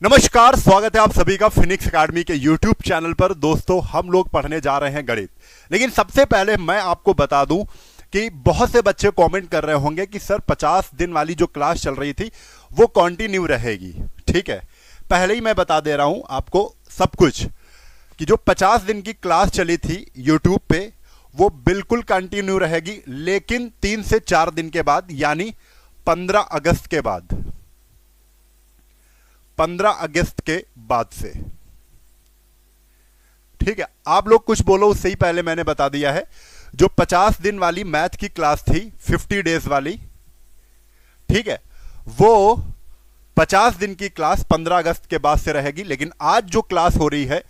नमस्कार, स्वागत है आप सभी का फिनिक्स एकेडमी के YouTube चैनल पर। दोस्तों, हम लोग पढ़ने जा रहे हैं गणित। लेकिन सबसे पहले मैं आपको बता दूं कि बहुत से बच्चे कमेंट कर रहे होंगे कि सर 50 दिन वाली जो क्लास चल रही थी वो कंटिन्यू रहेगी। ठीक है, पहले ही मैं बता दे रहा हूं आपको सब कुछ कि जो 50 दिन की क्लास चली थी YouTube पे वो बिल्कुल कंटिन्यू रहेगी, लेकिन 3 से 4 दिन के बाद, यानी 15 अगस्त के बाद, 15 अगस्त के बाद से। ठीक है, आप लोग कुछ बोलो उससे ही पहले मैंने बता दिया है, जो 50 दिन वाली मैथ की क्लास थी, 50 डेज वाली, ठीक है, वो 50 दिन की क्लास 15 अगस्त के बाद से रहेगी। लेकिन आज जो क्लास हो रही है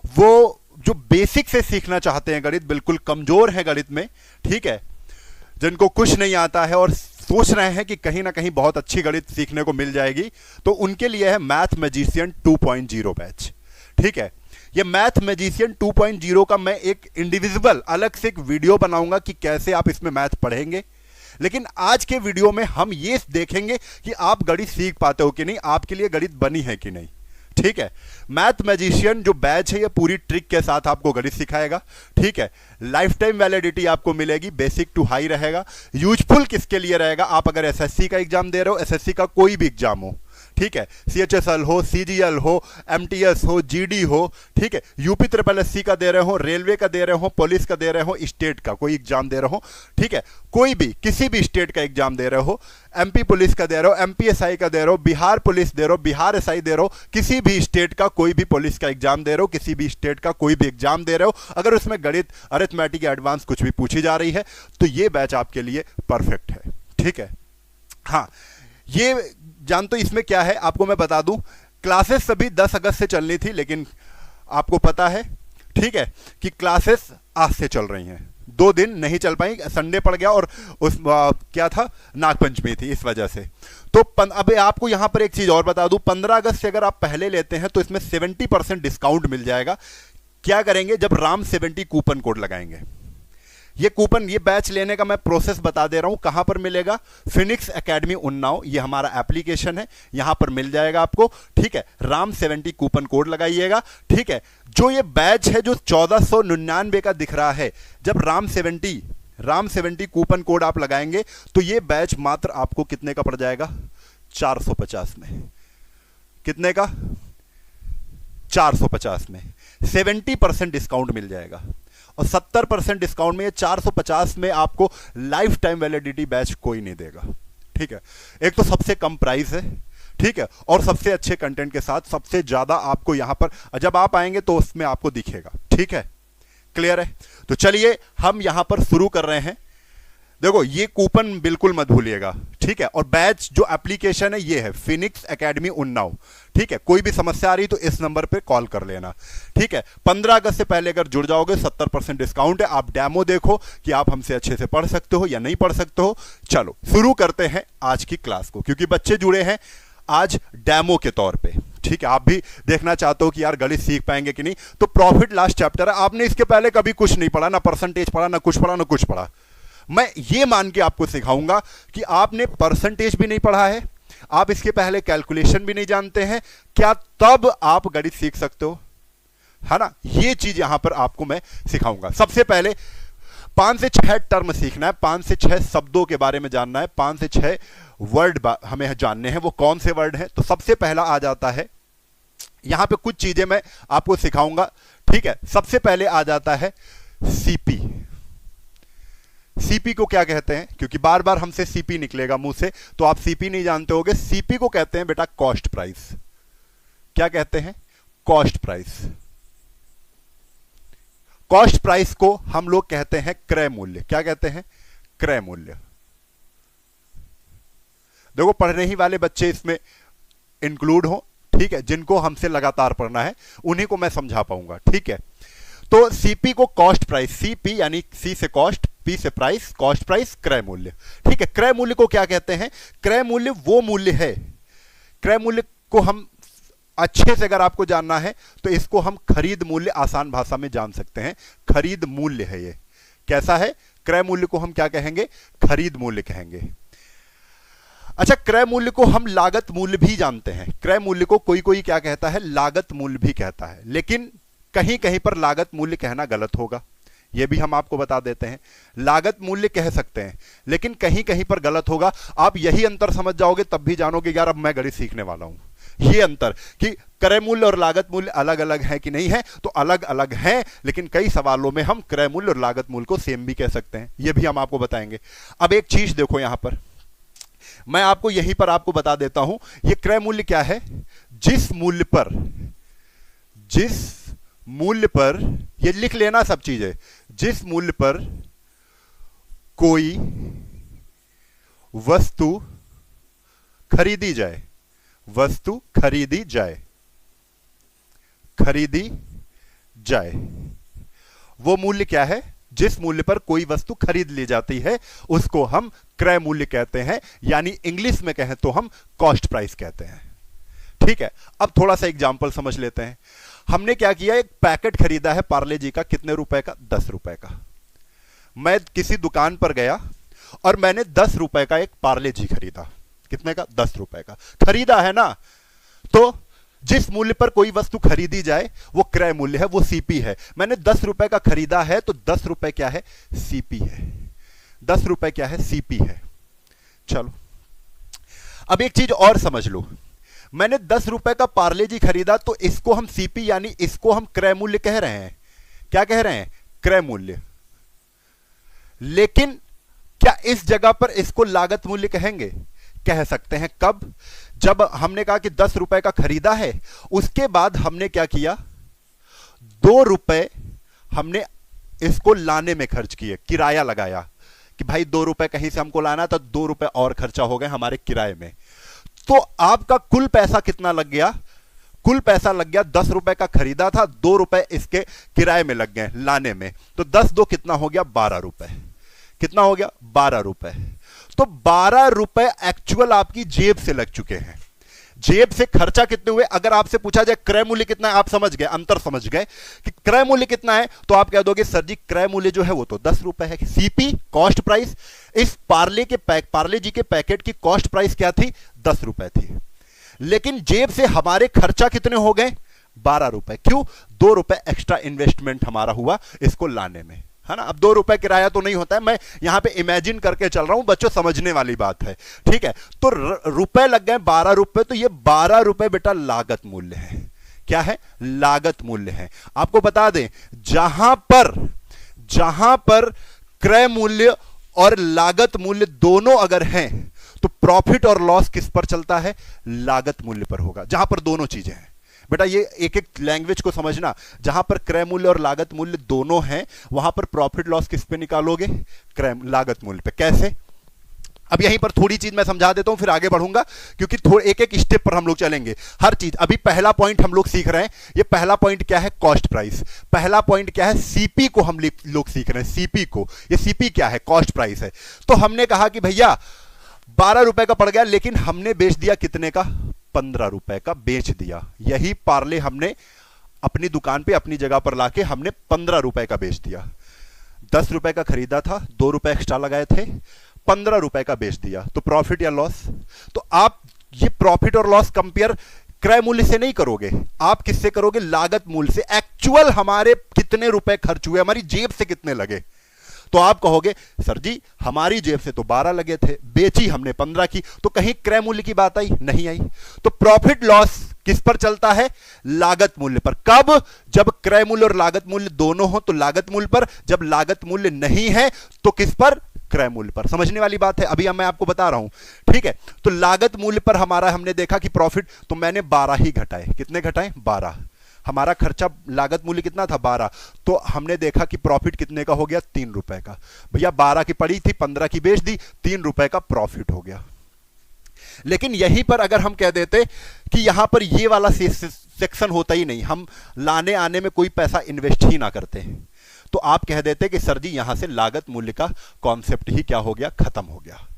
वो जो बेसिक से सीखना चाहते हैं गणित, बिल्कुल कमजोर है गणित में, ठीक है, जिनको कुछ नहीं आता है और सोच रहे हैं कि कहीं ना कहीं बहुत अच्छी गणित सीखने को मिल जाएगी, तो उनके लिए है मैथ मैजिशियन 2.0 बैच। ठीक है, ये मैथ मैजिशियन 2.0 का मैं एक इंडिविजुअल अलग से एक वीडियो बनाऊंगा कि कैसे आप इसमें मैथ पढ़ेंगे। लेकिन आज के वीडियो में हम ये देखेंगे कि आप गणित सीख पाते हो कि नहीं, आपके लिए गणित बनी है कि नहीं। ठीक है, मैथ मैजिशियन जो बैच है ये पूरी ट्रिक के साथ आपको गणित सिखाएगा। ठीक है, लाइफ टाइम वैलिडिटी आपको मिलेगी, बेसिक टू हाई रहेगा। यूजफुल किसके लिए रहेगा? आप अगर एसएससी का एग्जाम दे रहे हो, एसएससी का कोई भी एग्जाम हो, ठीक है, सीएचएसएल हो, सीजीएल हो, एमटीएस हो, जीडी हो, ठीक है, यूपी ट्रिपल एससी का दे रहे हो, रेलवे का दे रहे हो, पुलिस का दे रहे हो, स्टेट का कोई एग्जाम दे रहे हो, ठीक है, कोई भी किसी भी स्टेट का एग्जाम दे रहे हो, एमपी पुलिस का दे रहे हो, एमपीएसआई का दे रहे हो, बिहार पुलिस दे रहे हो, बिहार एसआई दे रहे हो, किसी भी स्टेट का कोई भी पुलिस का एग्जाम दे रहे हो, किसी भी स्टेट का कोई भी एग्जाम दे रहे हो, अगर उसमें गणित, अरिथमेटिक, एडवांस कुछ भी पूछी जा रही है तो ये बैच आपके लिए परफेक्ट है। ठीक है, हाँ, ये जान तो इसमें क्या है आपको मैं बता दूं, क्लासेस सभी 10 अगस्त से चलनी थी, लेकिन आपको पता है, ठीक है, कि क्लासेस आज से चल रही हैं। 2 दिन नहीं चल पाई, संडे पड़ गया और उस क्या था, नागपंचमी थी, इस वजह से। तो अब आपको यहां पर एक चीज और बता दूं, 15 अगस्त से अगर आप पहले लेते हैं तो इसमें 70% डिस्काउंट मिल जाएगा। क्या करेंगे? जब राम 70 कूपन कोड लगाएंगे। ये कूपन, ये बैच लेने का मैं प्रोसेस बता दे रहा हूं, कहां पर मिलेगा? फिनिक्स एकेडमी उन्नाव, ये हमारा एप्लीकेशन है, यहां पर मिल जाएगा आपको। ठीक है, राम 70 कूपन कोड लगाइएगा। ठीक है, जो ये बैच है जो 1499 का दिख रहा है, जब राम 70 कूपन कोड आप लगाएंगे तो ये बैच मात्र आपको कितने का पड़ जाएगा? 450 में। कितने का? 450 में 70% डिस्काउंट मिल जाएगा और 70% डिस्काउंट में ये 450 में आपको लाइफ टाइम वैलिडिटी बैच कोई नहीं देगा। ठीक है, एक तो सबसे कम प्राइस है, ठीक है, और सबसे अच्छे कंटेंट के साथ सबसे ज्यादा आपको यहां पर जब आप आएंगे तो उसमें आपको दिखेगा। ठीक है, क्लियर है? तो चलिए हम यहां पर शुरू कर रहे हैं। देखो, ये कूपन बिल्कुल मत भूलिएगा। ठीक है, और बैच जो एप्लीकेशन है ये है फिनिक्स एकेडमी उन्नाव। ठीक है, कोई भी समस्या आ रही तो इस नंबर पे कॉल कर लेना। ठीक है, 15 अगस्त से पहले अगर जुड़ जाओगे 70% डिस्काउंट है। आप डेमो देखो कि आप हमसे अच्छे से पढ़ सकते हो या नहीं पढ़ सकते हो। चलो शुरू करते हैं आज की क्लास को, क्योंकि बच्चे जुड़े हैं आज डेमो के तौर पे। ठीक है, आप भी देखना चाहते हो कि यार गणित सीख पाएंगे कि नहीं। तो प्रॉफिट लॉस चैप्टर है, आपने इसके पहले कभी कुछ नहीं पढ़ा, ना परसेंटेज पढ़ा, ना कुछ पढ़ा, ना कुछ पढ़ा। मैं ये मान के आपको सिखाऊंगा कि आपने परसेंटेज भी नहीं पढ़ा है, आप इसके पहले कैलकुलेशन भी नहीं जानते हैं क्या, तब आप गणित सीख सकते हो, है ना। ये चीज यहां पर आपको मैं सिखाऊंगा। सबसे पहले 5 से 6 टर्म सीखना है, 5 से 6 शब्दों के बारे में जानना है, 5 से 6 वर्ड हमें जानने हैं। वो कौन से वर्ड हैं? तो सबसे पहला आ जाता है, यहां पे कुछ चीजें मैं आपको सिखाऊंगा। ठीक है, सबसे पहले आ जाता है सीपी। सीपी को क्या कहते हैं? क्योंकि बार बार हमसे सीपी निकलेगा मुंह से, तो आप सीपी नहीं जानते होगे। सीपी को कहते हैं बेटा कॉस्ट प्राइस। क्या कहते हैं? Cost price. कॉस्ट प्राइस को हम लोग कहते हैं क्रय मूल्य। क्या कहते हैं? क्रय मूल्य। देखो, पढ़ने ही वाले बच्चे इसमें इंक्लूड हो, ठीक है, जिनको हमसे लगातार पढ़ना है उन्हीं को मैं समझा पाऊंगा। ठीक है, तो सीपी को कॉस्ट प्राइस, सीपी यानी सी से कॉस्ट, पी से प्राइस, कॉस्ट प्राइस, क्रय मूल्य। ठीक है, क्रय मूल्य को क्या कहते हैं? क्रय मूल्य वो मूल्य है, क्रय मूल्य को हम अच्छे से अगर आपको जानना है तो इसको हम खरीद मूल्य आसान भाषा में जान सकते हैं। खरीद मूल्य है ये। कैसा है? क्रय मूल्य को हम क्या कहेंगे? खरीद मूल्य कहेंगे। अच्छा, क्रय मूल्य को हम लागत मूल्य भी जानते हैं। क्रय मूल्य को कोई कोई क्या कहता है, लागत मूल्य भी कहता है, लेकिन कहीं कहीं पर लागत मूल्य कहना गलत होगा, यह भी हम आपको बता देते हैं। लागत मूल्य कह सकते हैं लेकिन कहीं कहीं पर गलत होगा। आप यही अंतर समझ जाओगे तब भी जानोगे यार अब मैं गणित सीखने वाला हूं। ये अंतर कि क्रय मूल्य और लागत मूल्य अलग अलग है कि नहीं है, तो अलग अलग हैं, लेकिन कई सवालों में हम क्रय मूल्य और लागत मूल्य को सेम भी कह सकते हैं, ये भी हम आपको बताएंगे। अब एक चीज देखो, यहां पर मैं आपको यहीं पर आपको बता देता हूं, ये क्रय मूल्य क्या है, जिस मूल्य पर ये लिख लेना सब चीजें, जिस मूल्य पर कोई वस्तु खरीदी जाए, वस्तु खरीदी जाए, वो मूल्य क्या है, जिस मूल्य पर कोई वस्तु खरीद ली जाती है उसको हम क्रय मूल्य कहते हैं, यानी इंग्लिश में कहें तो हम कॉस्ट प्राइस कहते हैं। ठीक है, अब थोड़ा सा एग्जांपल समझ लेते हैं। हमने क्या किया, एक पैकेट खरीदा है पार्ले जी का, कितने रुपए का, 10 रुपए का। मैं किसी दुकान पर गया और मैंने 10 रुपए का एक पार्ले जी खरीदा। कितने का, 10 रुपए का खरीदा है ना। तो जिस मूल्य पर कोई वस्तु खरीदी जाए वो क्रय मूल्य है, वो सीपी है। मैंने 10 रुपए का खरीदा है तो 10 रुपए क्या है, सीपी है। 10 रुपए क्या है, सीपी है। चलो अब एक चीज और समझ लो, मैंने 10 रुपए का पार्ले जी खरीदा तो इसको हम सीपी यानी इसको हम क्रय मूल्य कह रहे हैं। क्या कह रहे हैं, क्रय मूल्य। लेकिन क्या इस जगह पर इसको लागत मूल्य कहेंगे, कह सकते हैं। कब, जब हमने कहा कि 10 रुपए का खरीदा है, उसके बाद हमने क्या किया, 2 रुपए हमने इसको लाने में खर्च किए, किराया लगाया कि भाई 2 रुपए कहीं से हमको लाना था, 2 रुपए और खर्चा हो गए हमारे किराए में। तो आपका कुल पैसा कितना लग गया, कुल पैसा लग गया, 10 रुपए का खरीदा था, 2 रुपए इसके किराए में लग गए लाने में, तो 10 2 कितना हो गया, 12 रुपए। कितना हो गया, 12 रुपए। तो 12 रुपए एक्चुअल आपकी जेब से लग चुके हैं। जेब से खर्चा कितने हुए, अगर आपसे पूछा जाए क्रय मूल्य कितना है, आप समझ गए, अंतर समझ गए कि क्रय मूल्य कितना है, तो आप कह दोगे सर जी क्रय मूल्य जो है वो तो 10 रुपए है। सीपी कॉस्ट प्राइस, इस पार्ले जी के पैकेट की कॉस्ट प्राइस क्या थी, 10 रुपए थी, लेकिन जेब से हमारे खर्चा कितने हो गए, 12 रुपए। क्यों, 2 रुपए एक्स्ट्रा इन्वेस्टमेंट हमारा हुआ इसको लाने में, है ना। अब 2 रुपए किराया तो नहीं होता है, मैं यहां पे इमेजिन करके चल रहा हूं, बच्चों समझने वाली बात है। ठीक है, तो रुपए लग गए 12 रुपए, तो ये 12 रुपए बेटा लागत मूल्य है। क्या है, लागत मूल्य है। आपको बता दें, जहां पर क्रय मूल्य और लागत मूल्य दोनों अगर हैं तो प्रॉफिट और लॉस किस पर चलता है, लागत मूल्य पर होगा। जहां पर दोनों चीजें हैं बेटा, ये एक एक लैंग्वेज को समझना, जहां पर क्रय मूल्य और लागत मूल्य दोनों हैं वहां पर प्रॉफिट लॉस किस पे निकालोगे, क्रय लागत मूल्य पे। कैसे, अब यहीं पर थोड़ी चीज मैं समझा देता हूं फिर आगे बढ़ूंगा, क्योंकि एक एक स्टेप पर हम लोग चलेंगे हर चीज। अभी पहला पॉइंट हम लोग सीख रहे हैं, ये पहला पॉइंट क्या है, कॉस्ट प्राइस। पहला पॉइंट क्या है, सीपी को हम लोग सीख रहे हैं, सीपी को। ये सीपी क्या है, कॉस्ट प्राइस है। तो हमने कहा कि भैया 12 रुपए का पड़ गया, लेकिन हमने बेच दिया कितने का, 15 रुपए का बेच दिया। यही पार्ले हमने अपनी दुकान पे अपनी जगह पर लाके हमने 15 रुपए का बेच दिया। 10 रुपए का खरीदा था, 2 रुपए एक्स्ट्रा लगाए थे, 15 रुपए का बेच दिया। तो प्रॉफिट या लॉस, तो आप ये प्रॉफिट और लॉस कंपेयर क्रय मूल्य से नहीं करोगे, आप किससे करोगे, लागत मूल्य से। एक्चुअल हमारे कितने रुपए खर्च हुए, हमारी जेब से कितने लगे। तो आप कहोगे सर जी हमारी जेब से तो 12 लगे थे, बेची हमने 15 की, तो कहीं क्रय मूल्य की बात आई, नहीं आई। तो प्रॉफिट लॉस किस पर चलता है, लागत मूल्य पर। कब, जब क्रय मूल्य और लागत मूल्य दोनों हो तो लागत मूल्य पर, जब लागत मूल्य नहीं है तो किस पर, क्रय मूल्य पर। समझने वाली बात है, अभी मैं आपको बता रहा हूं। ठीक है, तो लागत मूल्य पर हमारा हमने देखा कि प्रॉफिट, तो मैंने 12 ही घटाए। कितने घटाए, 12। हमारा खर्चा लागत मूल्य कितना था, 12, तो हमने देखा कि प्रॉफिट कितने का हो गया, 3 रुपए का। भैया 12 की पड़ी थी, 15 की बेच दी, 3 रुपए का प्रॉफिट हो गया। लेकिन यहीं पर अगर हम कह देते कि यहां पर ये वाला सेक्शन होता ही नहीं, हम लाने आने में कोई पैसा इन्वेस्ट ही ना करते, तो आप कह देते कि सर जी यहां से लागत मूल्य का कॉन्सेप्ट ही क्या हो गया, खत्म हो गया।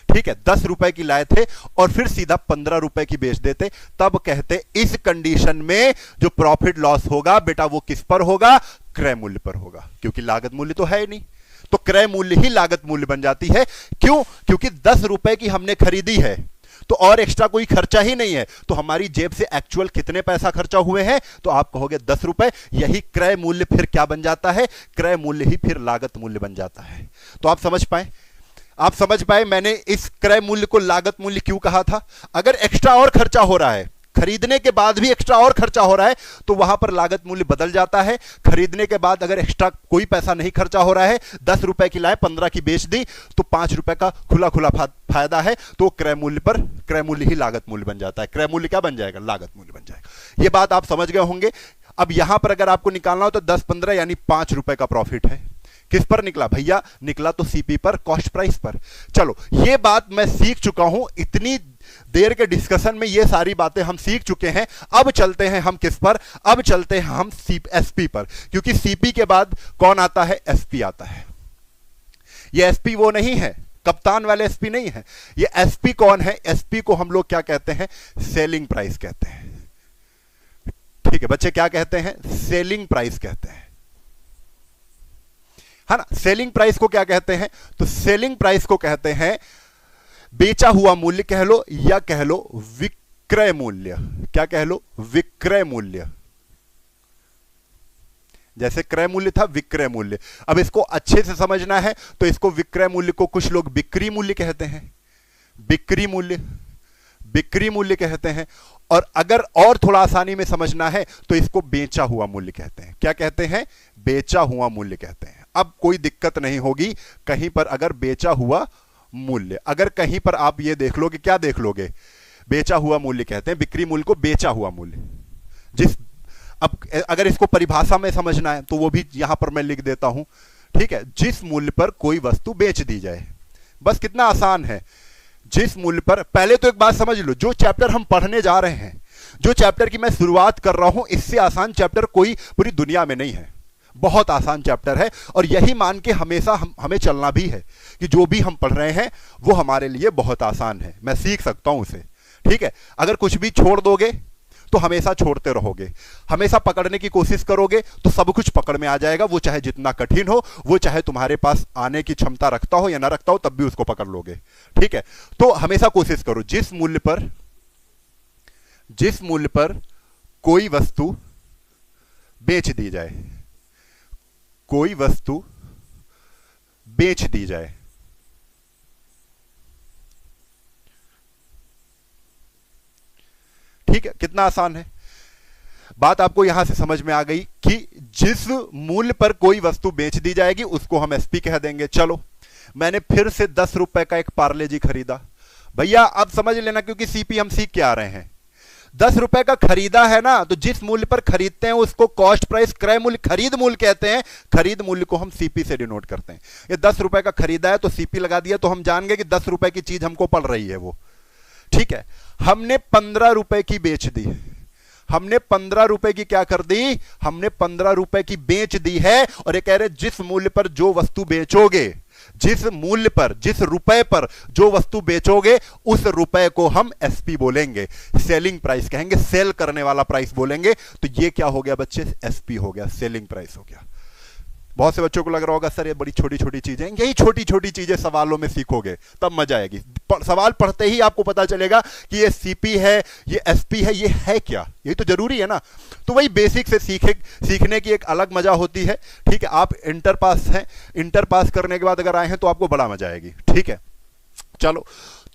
ठीक है, 10 रुपए की लाए थे और फिर सीधा 15 रुपए की बेच देते, तब कहते इस कंडीशन में जो प्रॉफिट लॉस होगा बेटा वो किस पर होगा, क्रय मूल्य पर होगा, क्योंकि लागत मूल्य तो है ही नहीं। तो क्रय मूल्य ही लागत मूल्य बन जाती है। क्यों, क्योंकि 10 रुपए की हमने खरीदी है, तो और एक्स्ट्रा कोई खर्चा ही नहीं है, तो हमारी जेब से एक्चुअल कितने पैसा खर्चा हुए हैं, तो आप कहोगे 10 रुपए। यही क्रय मूल्य फिर क्या बन जाता है, क्रय मूल्य ही फिर लागत मूल्य बन जाता है। तो आप समझ पाए मैंने इस क्रय मूल्य को लागत मूल्य क्यों कहा था। अगर एक्स्ट्रा और खर्चा हो रहा है, खरीदने के बाद भी एक्स्ट्रा और खर्चा हो रहा है, तो वहां पर लागत मूल्य बदल जाता है। खरीदने के बाद अगर एक्स्ट्रा कोई पैसा नहीं खर्चा हो रहा है, 10 रुपए की लाए 15 की बेच दी, तो 5 रुपए का खुला फायदा है, तो क्रय मूल्य ही लागत मूल्य बन जाता है। क्रय मूल्य क्या बन जाएगा, लागत मूल्य बन जाएगा। यह बात आप समझ गए होंगे। अब यहां पर अगर आपको निकालना हो तो 10-15 यानी 5 रुपए का प्रॉफिट है। किस पर निकला भैया, निकला तो सीपी पर, कॉस्ट प्राइस पर। चलो ये बात मैं सीख चुका हूं, इतनी देर के डिस्कशन में ये सारी बातें हम सीख चुके हैं। अब चलते हैं हम किस पर, अब चलते हैं हम एसपी पर, क्योंकि सीपी के बाद कौन आता है, एसपी आता है। ये एसपी वो नहीं है, कप्तान वाले एसपी नहीं है। ये एसपी कौन है, एसपी को हम लोग क्या कहते हैं, सेलिंग प्राइस कहते हैं। ठीक है बच्चे, क्या कहते हैं, सेलिंग प्राइस कहते हैं, है ना। सेलिंग प्राइस को क्या कहते हैं, तो सेलिंग प्राइस को कहते हैं बेचा हुआ मूल्य कह लो, या कह लो विक्रय मूल्य। क्या कह लो, विक्रय मूल्य। जैसे क्रय मूल्य था, विक्रय मूल्य। अब इसको अच्छे से समझना है तो इसको विक्रय मूल्य को कुछ लोग बिक्री मूल्य कहते हैं, बिक्री मूल्य कहते हैं। और अगर और थोड़ा आसानी में समझना है तो इसको बेचा हुआ मूल्य कहते हैं। क्या कहते हैं, बेचा हुआ मूल्य कहते हैं। अब कोई दिक्कत नहीं होगी कहीं पर अगर बेचा हुआ मूल्य, अगर कहीं पर आप ये देख लोगे, क्या देख लोगे, बेचा हुआ मूल्य कहते हैं, बिक्री मूल्य को बेचा हुआ मूल्य। अब अगर इसको परिभाषा में समझना है तो वो भी यहां पर मैं लिख देता हूं, ठीक है। जिस मूल्य पर कोई वस्तु बेच दी जाए, बस कितना आसान है। जिस मूल्य पर, पहले तो एक बात समझ लो, जो चैप्टर हम पढ़ने जा रहे हैं, जो चैप्टर की मैं शुरुआत कर रहा हूं, इससे आसान चैप्टर कोई पूरी दुनिया में नहीं है। बहुत आसान चैप्टर है, और यही मान के हमेशा हमें चलना भी है कि जो भी हम पढ़ रहे हैं वो हमारे लिए बहुत आसान है, मैं सीख सकता हूं उसे। ठीक है, अगर कुछ भी छोड़ दोगे तो हमेशा छोड़ते रहोगे, हमेशा पकड़ने की कोशिश करोगे तो सब कुछ पकड़ में आ जाएगा। वो चाहे जितना कठिन हो, वो चाहे तुम्हारे पास आने की क्षमता रखता हो या ना रखता हो, तब भी उसको पकड़ लोगे। ठीक है, तो हमेशा कोशिश करो, जिस मूल्य पर कोई वस्तु बेच दी जाए, कोई वस्तु बेच दी जाए, ठीक है, कितना आसान है। बात आपको यहां से समझ में आ गई कि जिस मूल्य पर कोई वस्तु बेच दी जाएगी उसको हम एसपी कह देंगे। चलो, मैंने फिर से 10 रुपए का एक पार्ले जी खरीदा। भैया अब समझ लेना, क्योंकि सीपी हम सीख के आ रहे हैं। 10 रुपए का खरीदा है ना, तो जिस मूल्य पर खरीदते हैं उसको कॉस्ट प्राइस, क्रय मूल्य, खरीद मूल्य कहते हैं। खरीद मूल्य को हम सीपी से डिनोट करते हैं। ये 10 रुपए का खरीदा है तो सीपी लगा दिया, तो हम जान गए कि 10 रुपए की चीज हमको पड़ रही है वो। ठीक है, हमने 15 रुपए की बेच दी, हमने 15 रुपए की क्या कर दी, हमने 15 रुपए की बेच दी है। और ये कह रहे जिस मूल्य पर जो वस्तु बेचोगे, जिस मूल्य पर, जिस रुपए पर जो वस्तु बेचोगे, उस रुपए को हम एसपी बोलेंगे, सेलिंग प्राइस कहेंगे, सेल करने वाला प्राइस बोलेंगे। तो ये क्या हो गया बच्चे, एसपी हो गया, सेलिंग प्राइस हो गया। बहुत से बच्चों को लग रहा होगा सर ये बड़ी छोटी छोटी चीजें, यही छोटी छोटी चीजें सवालों में सीखोगे तब मजा आएगी। सवाल पढ़ते ही आपको पता चलेगा कि ये सीपी है, ये एसपी है, ये है क्या, यही तो जरूरी है ना। तो वही बेसिक से सीखने की एक अलग मजा होती है। ठीक है, आप इंटर पास हैं, इंटर पास करने के बाद अगर आए हैं तो आपको बड़ा मजा आएगी। ठीक है, चलो,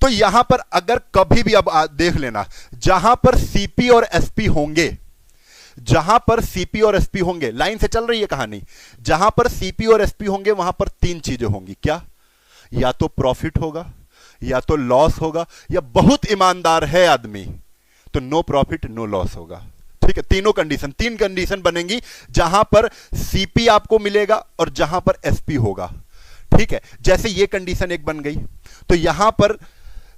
तो यहां पर अगर कभी भी, अब देख लेना, जहां पर सीपी और एसपी होंगे, जहां पर सीपी और एसपी होंगे, लाइन से चल रही है कहानी, जहां पर सीपी और एसपी होंगे वहां पर 3 चीजें होंगी। क्या, या तो प्रॉफिट होगा, या तो लॉस होगा, या बहुत ईमानदार है आदमी तो नो प्रॉफिट नो लॉस होगा। ठीक है, तीनों कंडीशन, 3 कंडीशन बनेंगी जहां पर सीपी आपको मिलेगा और जहां पर एसपी होगा। ठीक है, जैसे ये कंडीशन एक बन गई, तो यहां पर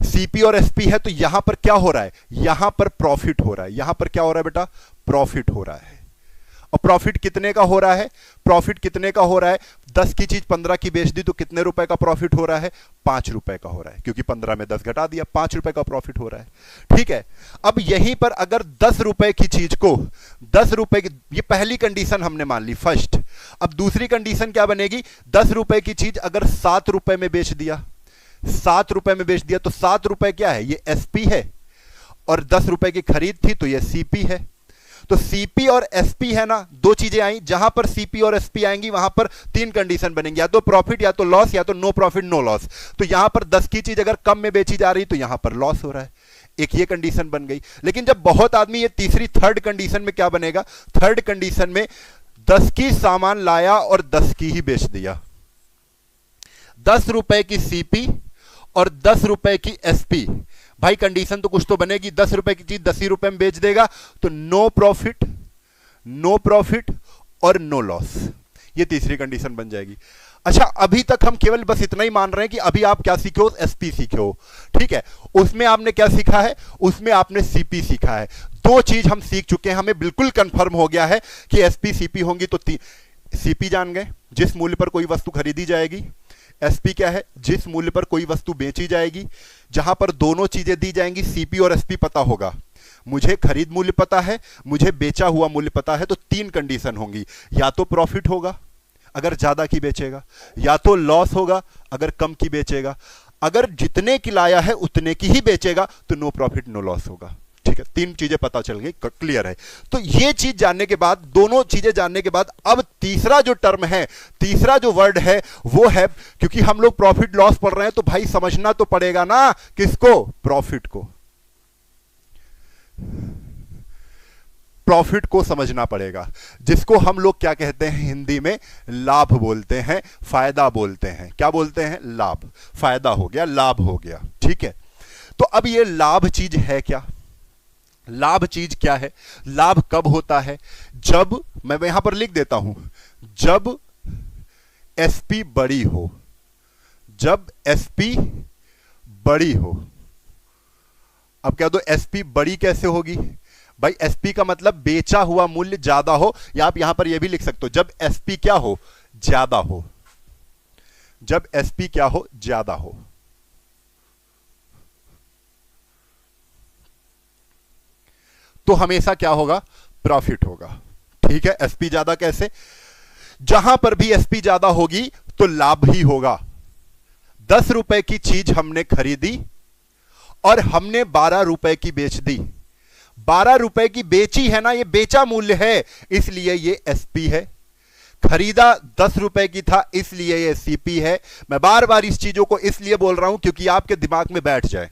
सीपी और एसपी है, तो यहां पर क्या हो रहा है, यहां पर प्रॉफिट हो रहा है। यहां पर क्या हो रहा है बेटा, प्रॉफिट हो रहा है। और प्रॉफिट कितने का हो रहा है, प्रॉफिट कितने का हो रहा है, 10 की चीज 15 की बेच दी तो कितने रुपए का प्रॉफिट हो रहा है, 5 रुपए का हो रहा है, क्योंकि 15 में 10 घटा दिया, 5 रुपए का प्रॉफिट हो रहा है। ठीक है, अब यहीं पर अगर 10 रुपए की चीज को, 10 रुपए की, ये पहली कंडीशन हमने मान ली फर्स्ट। अब दूसरी कंडीशन क्या बनेगी, 10 रुपए की चीज अगर 7 रुपए में बेच दिया, ₹7 में बेच दिया, तो ₹7 क्या है, ये एसपी है, और ₹10 की खरीद थी तो ये सीपी है। तो सीपी और एसपी है ना, दो चीजें आई, जहां पर सीपी और एसपी आएंगी वहां पर तीन कंडीशन बनेंगी, या तो प्रॉफिट, या तो लॉस, या तो नो प्रॉफिट नो लॉस। तो यहां पर 10 की चीज अगर कम में बेची जा रही तो यहां पर लॉस हो रहा है, एक ये कंडीशन बन गई। लेकिन जब बहुत आदमी, ये तीसरी थर्ड कंडीशन में क्या बनेगा, थर्ड कंडीशन में 10 की सामान लाया और 10 की ही बेच दिया, ₹10 की सीपी और ₹10 की एसपी। भाई कंडीशन तो कुछ तो बनेगी, ₹10 की चीज ₹10 में बेच देगा तो नो प्रॉफिट और नो लॉस, ये तीसरी कंडीशन बन जाएगी। अच्छा, अभी तक हम केवल बस इतना ही मान रहे हैं कि अभी आप क्या सीखे हो, एसपी सीखे हो, ठीक है। उसमें आपने क्या सीखा है, उसमें आपने सीपी सीखा है। दो चीज हम सीख चुके हैं, हमें बिल्कुल कंफर्म हो गया है कि एसपी सीपी होंगी। तो सीपी जान गए, जिस मूल्य पर कोई वस्तु खरीदी जाएगी। एसपी क्या है, जिस मूल्य पर कोई वस्तु बेची जाएगी। जहां पर दोनों चीजें दी जाएंगी, सीपी और एसपी पता होगा, मुझे खरीद मूल्य पता है, मुझे बेचा हुआ मूल्य पता है, तो तीन कंडीशन होंगी, या तो प्रॉफिट होगा अगर ज्यादा की बेचेगा, या तो लॉस होगा अगर कम की बेचेगा, अगर जितने की लाया है उतने की ही बेचेगा तो नो प्रॉफिट नो लॉस होगा। ठीक है, तीन चीजें पता चल गई, क्लियर है। तो ये चीज जानने के बाद, दोनों चीजें जानने के बाद, अब तीसरा जो टर्म है, तीसरा जो वर्ड है वो है, क्योंकि हम लोग प्रॉफिट लॉस पढ़ रहे हैं तो भाई समझना तो पड़ेगा ना, किसको, प्रॉफिट को, प्रॉफिट को समझना पड़ेगा, जिसको हम लोग क्या कहते हैं हिंदी में, लाभ बोलते हैं, फायदा बोलते हैं। क्या बोलते हैं, लाभ, फायदा हो गया, लाभ हो गया, ठीक है। तो अब ये लाभ चीज है क्या, लाभ चीज क्या है, लाभ कब होता है, जब, मैं यहां पर लिख देता हूं, जब एसपी बड़ी हो, जब एसपी बड़ी हो। अब क्या दो, एसपी बड़ी कैसे होगी भाई, एसपी का मतलब बेचा हुआ मूल्य ज्यादा हो, या आप यहां पर यह भी लिख सकते हो, जब एसपी क्या हो, ज्यादा हो, जब एसपी क्या हो, ज्यादा हो। तो हमेशा क्या होगा, प्रॉफिट होगा, ठीक है। एसपी ज्यादा कैसे, जहां पर भी एसपी ज्यादा होगी तो लाभ ही होगा। ₹10 की चीज हमने खरीदी और हमने ₹12 की बेच दी, ₹12 की बेची है ना, ये बेचा मूल्य है, इसलिए ये एसपी है। खरीदा ₹10 की था, इसलिए ये सीपी है। मैं बार बार इस चीजों को इसलिए बोल रहा हूं क्योंकि आपके दिमाग में बैठ जाए,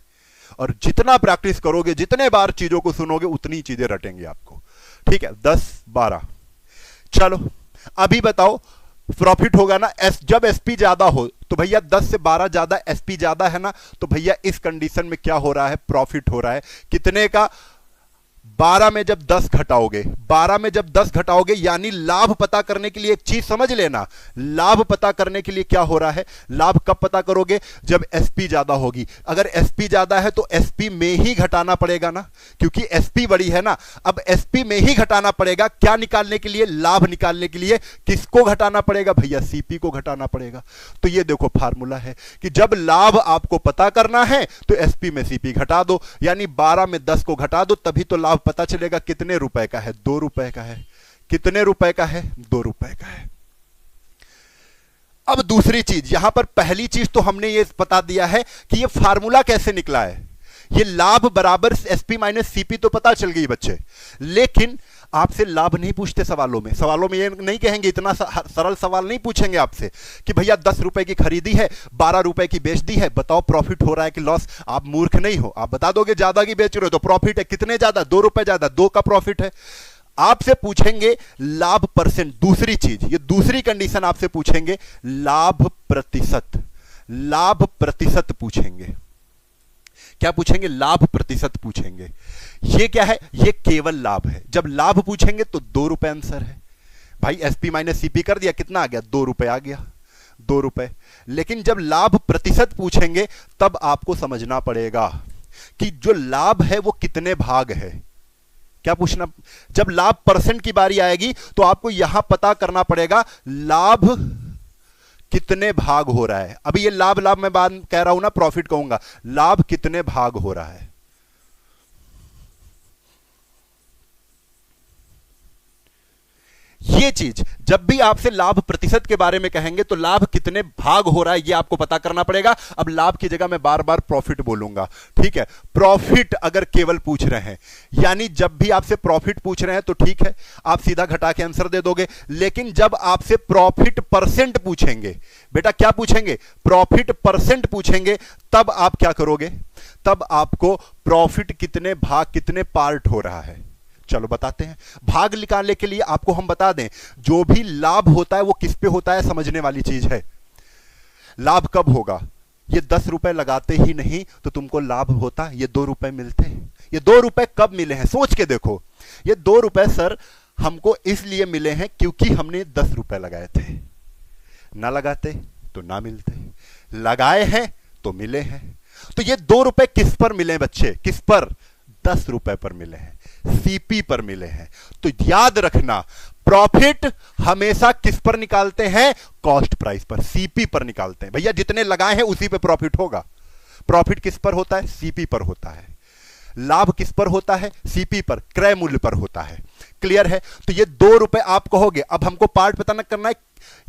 और जितना प्रैक्टिस करोगे, जितने बार चीजों को सुनोगे, उतनी चीजें रटेंगे आपको, ठीक है। 10 12, चलो अभी बताओ, प्रॉफिट होगा ना, जब एसपी ज्यादा हो, तो भैया 10 से 12 ज्यादा, एसपी ज्यादा है ना, तो भैया इस कंडीशन में क्या हो रहा है, प्रॉफिट हो रहा है। कितने का, 12 में जब 10 घटाओगे, 12 में जब 10 घटाओगे, यानी लाभ पता करने के लिए एक चीज समझ लेना, लाभ पता करने के लिए क्या हो रहा है, लाभ कब पता करोगे, जब एसपी ज्यादा होगी। अगर एसपी ज्यादा है तो एसपी में ही घटाना पड़ेगा ना, क्योंकि एसपी बड़ी है ना। अब एसपी में ही घटाना पड़ेगा, क्या निकालने के लिए, लाभ निकालने के लिए। किसको घटाना पड़ेगा भैया, सीपी को घटाना पड़ेगा। तो ये देखो फार्मूला है कि जब लाभ आपको पता करना है तो एसपी में सीपी घटा दो, यानी 12 में 10 को घटा दो, तभी तो लाभ पता चलेगा। कितने रुपए का है, ₹2 का है। कितने रुपए का है, ₹2 का है। अब दूसरी चीज, यहां पर पहली चीज तो हमने ये बता दिया है कि ये फार्मूला कैसे निकला है, ये लाभ बराबर एसपी माइनस सीपी तो पता चल गई बच्चे, लेकिन आपसे लाभ नहीं पूछते सवालों में। सवालों में ये नहीं कहेंगे, इतना सरल सवाल नहीं पूछेंगे आपसे कि भैया ₹10 की खरीदी है, ₹12 की बेच दी है, बताओ प्रॉफिट हो रहा है कि लॉस। आप मूर्ख नहीं हो, आप बता दोगे ज्यादा की बेच रहे हो तो प्रॉफिट है। कितने ज्यादा, ₹2 ज्यादा, 2 का प्रॉफिट है। आपसे पूछेंगे लाभ परसेंट, दूसरी चीज, ये दूसरी कंडीशन आपसे पूछेंगे, लाभ प्रतिशत, लाभ प्रतिशत पूछेंगे। क्या पूछेंगे, लाभ प्रतिशत पूछेंगे। ये क्या है, ये केवल लाभ है। जब लाभ पूछेंगे तो ₹2 आंसर है भाई, एसपी माइनस सीपी कर दिया, कितना आ गया, ₹2 आ गया, ₹2। लेकिन जब लाभ प्रतिशत पूछेंगे तब आपको समझना पड़ेगा कि जो लाभ है वो कितने भाग है। क्या पूछना, जब लाभ परसेंट की बारी आएगी तो आपको यहां पता करना पड़ेगा लाभ कितने भाग हो रहा है। अभी ये लाभ लाभ मैं बात कह रहा हूं ना, प्रॉफिट कहूंगा, लाभ कितने भाग हो रहा है। ये चीज जब भी आपसे लाभ प्रतिशत के बारे में कहेंगे तो लाभ कितने भाग हो रहा है ये आपको पता करना पड़ेगा। अब लाभ की जगह मैं बार बार प्रॉफिट बोलूंगा, ठीक है। प्रॉफिट अगर केवल पूछ रहे हैं, यानी जब भी आपसे प्रॉफिट पूछ रहे हैं तो ठीक है, आप सीधा घटा के आंसर दे दोगे। लेकिन जब आपसे प्रॉफिट परसेंट पूछेंगे, बेटा क्या पूछेंगे, प्रॉफिट परसेंट पूछेंगे, तब आप क्या करोगे, तब आपको प्रॉफिट कितने भाग कितने पार्ट हो रहा है चलो बताते हैं। भाग निकालने के लिए आपको हम बता दें, जो भी लाभ होता है वो किस पे होता है, समझने वाली चीज है। लाभ कब होगा, ये 10 रुपए लगाते ही नहीं तो तुमको लाभ होता, ये 2 रुपए मिलते हैं। ये 2 रुपए कब मिले हैं सोच के देखो। ये 2 रुपए सर हमको इसलिए मिले हैं क्योंकि हमने 10 रुपए लगाए थे, ना लगाते तो ना मिलते, लगाए हैं तो मिले हैं। तो ये 2 रुपए किस पर मिले बच्चे, किस पर, 10 रुपए पर मिले हैं, सीपी पर मिले हैं। तो याद रखना, प्रॉफिट हमेशा किस पर निकालते हैं, कॉस्ट प्राइस पर, सीपी पर निकालते हैं। भैया जितने लगाए हैं उसी पे प्रॉफिट होगा। प्रॉफिट किस पर होता है, सीपी पर होता है। लाभ किस पर होता है, सीपी पर, क्रय मूल्य पर होता है। क्लियर है। तो ये 2 रुपए आप कहोगे। अब हमको पार्ट पता न करना है।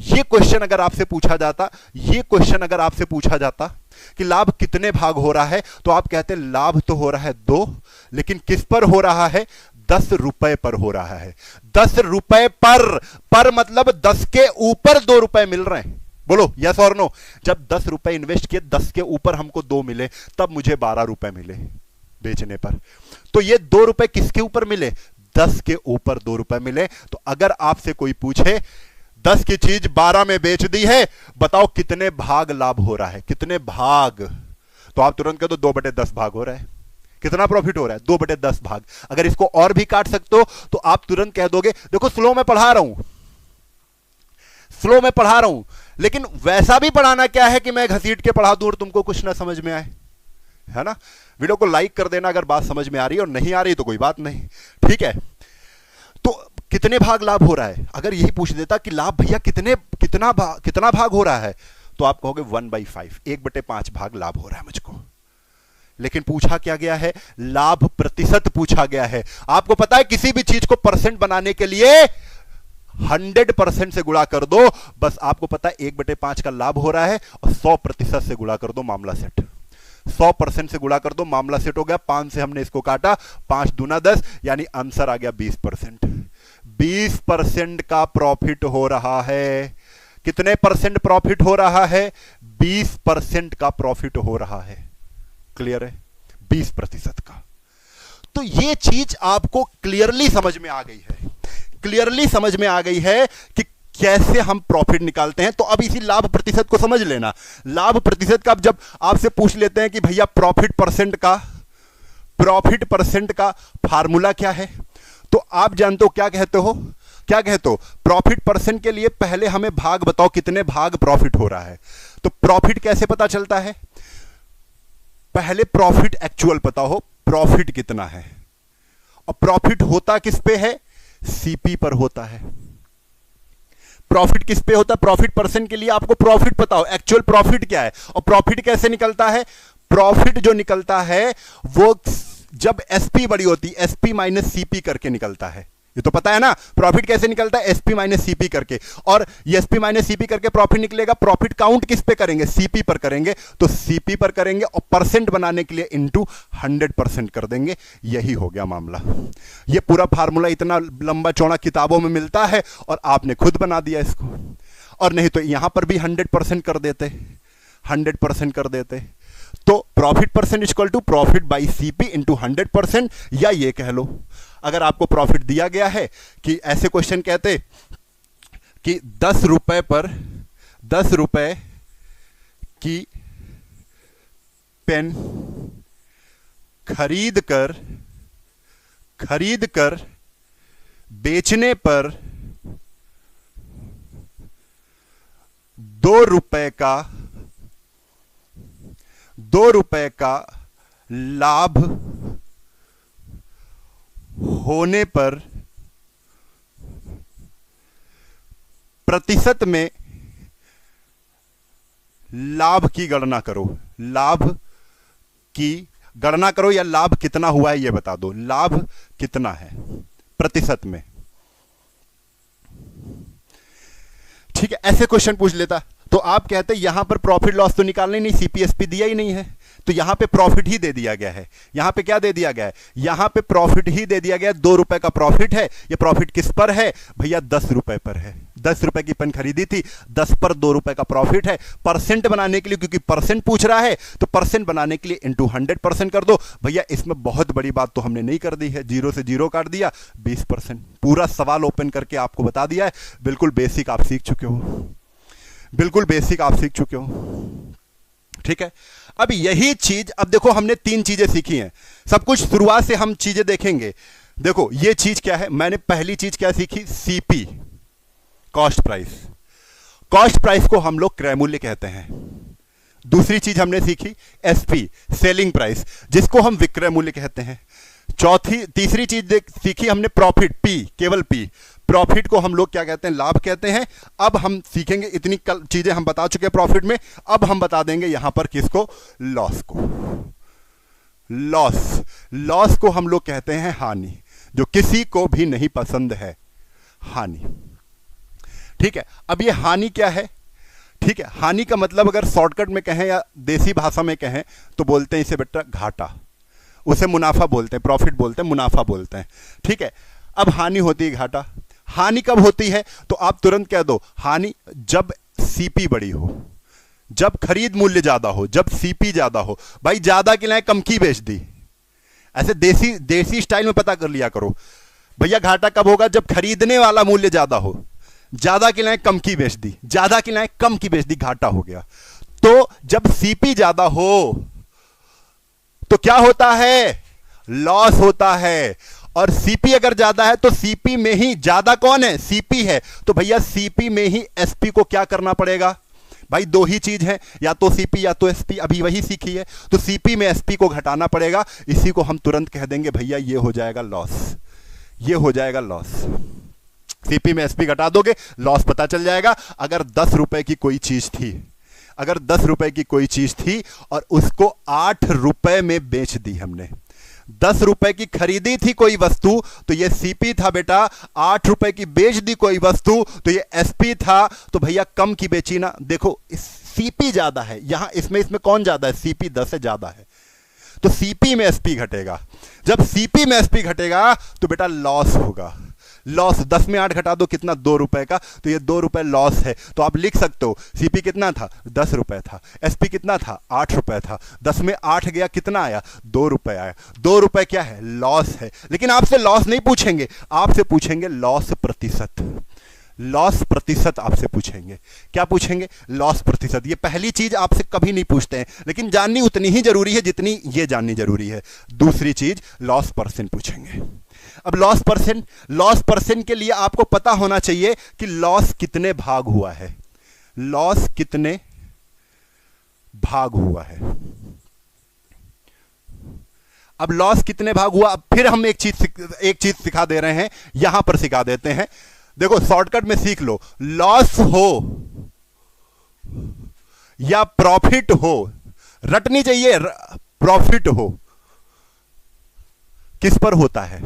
ये क्वेश्चन अगर आपसे पूछा जाता, ये क्वेश्चन अगर आपसे पूछा जाता कि लाभ कितने भाग हो रहा है, तो आप कहते लाभ तो हो रहा है 2, लेकिन किस पर हो रहा है, 10 रुपए पर हो रहा है। 10 रुपए पर मतलब 10 के ऊपर 2 रुपए मिल रहे हैं। बोलो यस और नो। जब 10 रुपए इन्वेस्ट किए, 10 के ऊपर हमको 2 मिले, तब मुझे 12 रुपए मिले बेचने पर। तो ये 2 रुपए किसके ऊपर मिले, 10 के ऊपर 2 रुपए मिले। तो अगर आपसे कोई पूछे 10 की चीज 12 में बेच दी है, बताओ कितने भाग लाभ हो रहा है, कितने भाग, तो आप तुरंत कह दो 2/10 भाग हो रहा है। कितना प्रॉफिट हो रहा है, 2/10 भाग। अगर इसको और भी काट सकते हो तो आप तुरंत कह दोगे, देखो स्लो में पढ़ा रहा हूं, स्लो में पढ़ा रहा हूं, लेकिन वैसा भी पढ़ाना क्या है कि मैं घसीट के पढ़ा दूं और तुमको कुछ ना समझ में आए, है ना। वीडियो को लाइक कर देना अगर बात समझ में आ रही है, और नहीं आ रही तो कोई बात नहीं, ठीक है। तो कितने भाग लाभ हो रहा है, अगर यही पूछ देता कि लाभ भैया कितना भाग हो रहा है, तो आप कहोगे 1/5, 1/5 भाग लाभ हो रहा है मुझको। लेकिन पूछा क्या गया है, लाभ प्रतिशत पूछा गया है। आपको पता है किसी भी चीज को परसेंट बनाने के लिए 100% से गुणा कर दो, बस आपको पता है 1/5 का लाभ हो रहा है, और 100% से गुणा कर दो, मामला सेट। 100% से गुणा कर दो, मामला सेट हो गया। 5 से हमने इसको काटा, 5 दूना 10, यानी आंसर आ गया 20%। 20% का प्रॉफिट हो रहा है। कितने परसेंट प्रॉफिट हो रहा है, 20% का प्रॉफिट हो रहा है। क्लियर है, 20% का। तो ये चीज आपको क्लियरली समझ में आ गई है, क्लियरली समझ में आ गई है कि कैसे हम प्रॉफिट निकालते हैं। तो अब इसी लाभ प्रतिशत को समझ लेना। लाभ प्रतिशत का जब आपसे पूछ लेते हैं कि भैया प्रॉफिट परसेंट का फार्मूला क्या है, तो आप जानते हो क्या कहते हो, क्या कहते हो, प्रॉफिट परसेंट के लिए पहले हमें भाग बताओ, कितने भाग प्रॉफिट हो रहा है। तो प्रॉफिट कैसे पता चलता है, पहले प्रॉफिट एक्चुअल पता हो, प्रॉफिट कितना है, और प्रॉफिट होता किस पे है, सीपी पर होता है। प्रॉफिट किस पे होता है, प्रॉफिट परसेंट के लिए आपको प्रॉफिट पता हो, एक्चुअल प्रॉफिट क्या है। और प्रॉफिट कैसे निकलता है, प्रॉफिट जो निकलता है वो जब एसपी बड़ी होती है, एसपी माइनस सीपी करके निकलता है। ये तो पता है ना, प्रॉफिट कैसे निकलता है, एसपी माइनस सीपी करके। और ये एसपी माइनस सीपी करके प्रॉफिट निकलेगा। प्रॉफिट काउंट किस पे करेंगे, सीपी पर करेंगे, तो सीपी पर करेंगे, और परसेंट बनाने के लिए इनटू 100% कर देंगे। यही हो गया मामला। ये पूरा फार्मूला इतना लंबा चौड़ा किताबों में मिलता है, और आपने खुद बना दिया इसको। और नहीं तो यहां पर भी 100% कर देते, 100% कर देते। तो profit percent equal to profit by CP into 100%, या ये कह लो, अगर आपको प्रॉफिट दिया गया है कि ऐसे क्वेश्चन कहते कि 10 रुपए पर 10 रुपए की पेन खरीद कर बेचने पर 2 रुपए का लाभ होने पर प्रतिशत में लाभ की गणना करो। लाभ की गणना करो, या लाभ कितना हुआ है ये बता दो, लाभ कितना है प्रतिशत में। ठीक है, ऐसे क्वेश्चन पूछ लेता तो आप कहते यहां पर प्रॉफिट लॉस तो निकालना ही नहीं, सीपीएसपी दिया ही नहीं है, तो यहां पे प्रॉफिट ही दे दिया गया है। यहां पे क्या दे दिया गया है, यहां पे प्रॉफिट ही दे दिया गया है। 2 रुपए का प्रॉफिट है। ये प्रॉफिट किस पर है भैया, 10 रुपए पर है। 10 रुपए की पेन खरीदी थी, 10 पर 2 रुपए का प्रॉफिट है। परसेंट बनाने के लिए, क्योंकि परसेंट पूछ रहा है, तो परसेंट बनाने के लिए इंटू 100% कर दो भैया। इसमें बहुत बड़ी बात तो हमने नहीं कर दी है, 0 से 0 काट दिया, 20%। पूरा सवाल ओपन करके आपको बता दिया है। बिल्कुल बेसिक आप सीख चुके हो, बिल्कुल बेसिक आप सीख चुके हो। ठीक है, अब यही चीज, अब देखो हमने 3 चीजें सीखी हैं। सब कुछ शुरुआत से हम चीजें देखेंगे। देखो ये चीज क्या है, मैंने पहली चीज क्या सीखी, CP, cost price. Cost price को हम लोग क्रय मूल्य कहते हैं। दूसरी चीज हमने सीखी एसपी, सेलिंग प्राइस, जिसको हम विक्रय मूल्य कहते हैं। तीसरी चीज सीखी हमने प्रॉफिट, पी, केवल पी। प्रॉफिट को हम लोग क्या कहते हैं, लाभ कहते हैं। अब हम सीखेंगे, इतनी चीजें हम बता चुके हैं प्रॉफिट में, अब हम बता देंगे यहां पर किसको, लॉस को। लॉस, लॉस को हम लोग कहते हैं हानि, जो किसी को भी नहीं पसंद है, हानि। ठीक है, अब ये हानि क्या है, ठीक है, हानि का मतलब अगर शॉर्टकट में कहें या देसी भाषा में कहें तो बोलते हैं इसे बेटा घाटा, उसे मुनाफा बोलते हैं, प्रॉफिट बोलते हैं, मुनाफा बोलते हैं। ठीक है, अब हानि होती है घाटा। हानि कब होती है, तो आप तुरंत कह दो हानि जब सीपी बड़ी हो, जब खरीद मूल्य ज्यादा हो, जब सीपी ज्यादा हो। भाई ज्यादा की लाए कम की बेच दी, ऐसे देसी स्टाइल में पता कर लिया करो भैया। घाटा कब होगा, जब खरीदने वाला मूल्य ज्यादा हो, ज्यादा की लाए कम की बेच दी, ज्यादा की लाए कम की बेच दी, घाटा हो गया। तो जब सीपी ज्यादा हो तो क्या होता है, लॉस होता है। और सीपी अगर ज्यादा है तो सीपी में ही, ज्यादा कौन है, सीपी है, तो भैया सीपी में ही एसपी को क्या करना पड़ेगा। भाई 2 ही चीज है, या तो सीपी या तो एसपी, अभी वही सीखी है। तो सीपी में एसपी को घटाना पड़ेगा। इसी को हम तुरंत कह देंगे भैया ये हो जाएगा लॉस, ये हो जाएगा लॉस। सीपी में एसपी घटा दोगे, लॉस पता चल जाएगा। अगर 10 रुपए की कोई चीज थी, अगर 10 रुपए की कोई चीज थी और उसको 8 रुपए में बेच दी हमने, 10 रुपए की खरीदी थी कोई वस्तु तो ये सीपी था बेटा, 8 रुपए की बेच दी कोई वस्तु तो ये एसपी था। तो भैया कम की बेची ना, देखो सीपी ज्यादा है यहां, इसमें कौन ज्यादा है, सीपी 10 से ज्यादा है, तो सीपी में एसपी घटेगा। जब सीपी में एसपी घटेगा तो बेटा लॉस होगा। लॉस 10 में 8 घटा दो, कितना, 2 रुपए का, तो ये 2 रुपए लॉस है। तो आप लिख सकते हो सीपी कितना था, 10 रुपए था, एसपी कितना था, 8 रुपए था, 10 में 8 गया, कितना आया, 2 रुपए आया। 2 रुपए क्या है, लॉस है। लेकिन आपसे लॉस नहीं पूछेंगे, आपसे पूछेंगे लॉस प्रतिशत। लॉस प्रतिशत आपसे पूछेंगे, क्या पूछेंगे, लॉस प्रतिशत। ये पहली चीज आपसे कभी नहीं पूछते हैं, लेकिन जाननी उतनी ही जरूरी है जितनी ये जाननी जरूरी है। दूसरी चीज लॉस परसेंट पूछेंगे। अब लॉस परसेंट के लिए आपको पता होना चाहिए कि लॉस कितने भाग हुआ है, लॉस कितने भाग हुआ है। अब लॉस कितने भाग हुआ, अब फिर हम एक चीज सिखा दे रहे हैं, यहां पर सिखा देते हैं। देखो शॉर्टकट में सीख लो, लॉस हो या प्रॉफिट हो, रटनी चाहिए, प्रॉफिट हो किस पर होता है,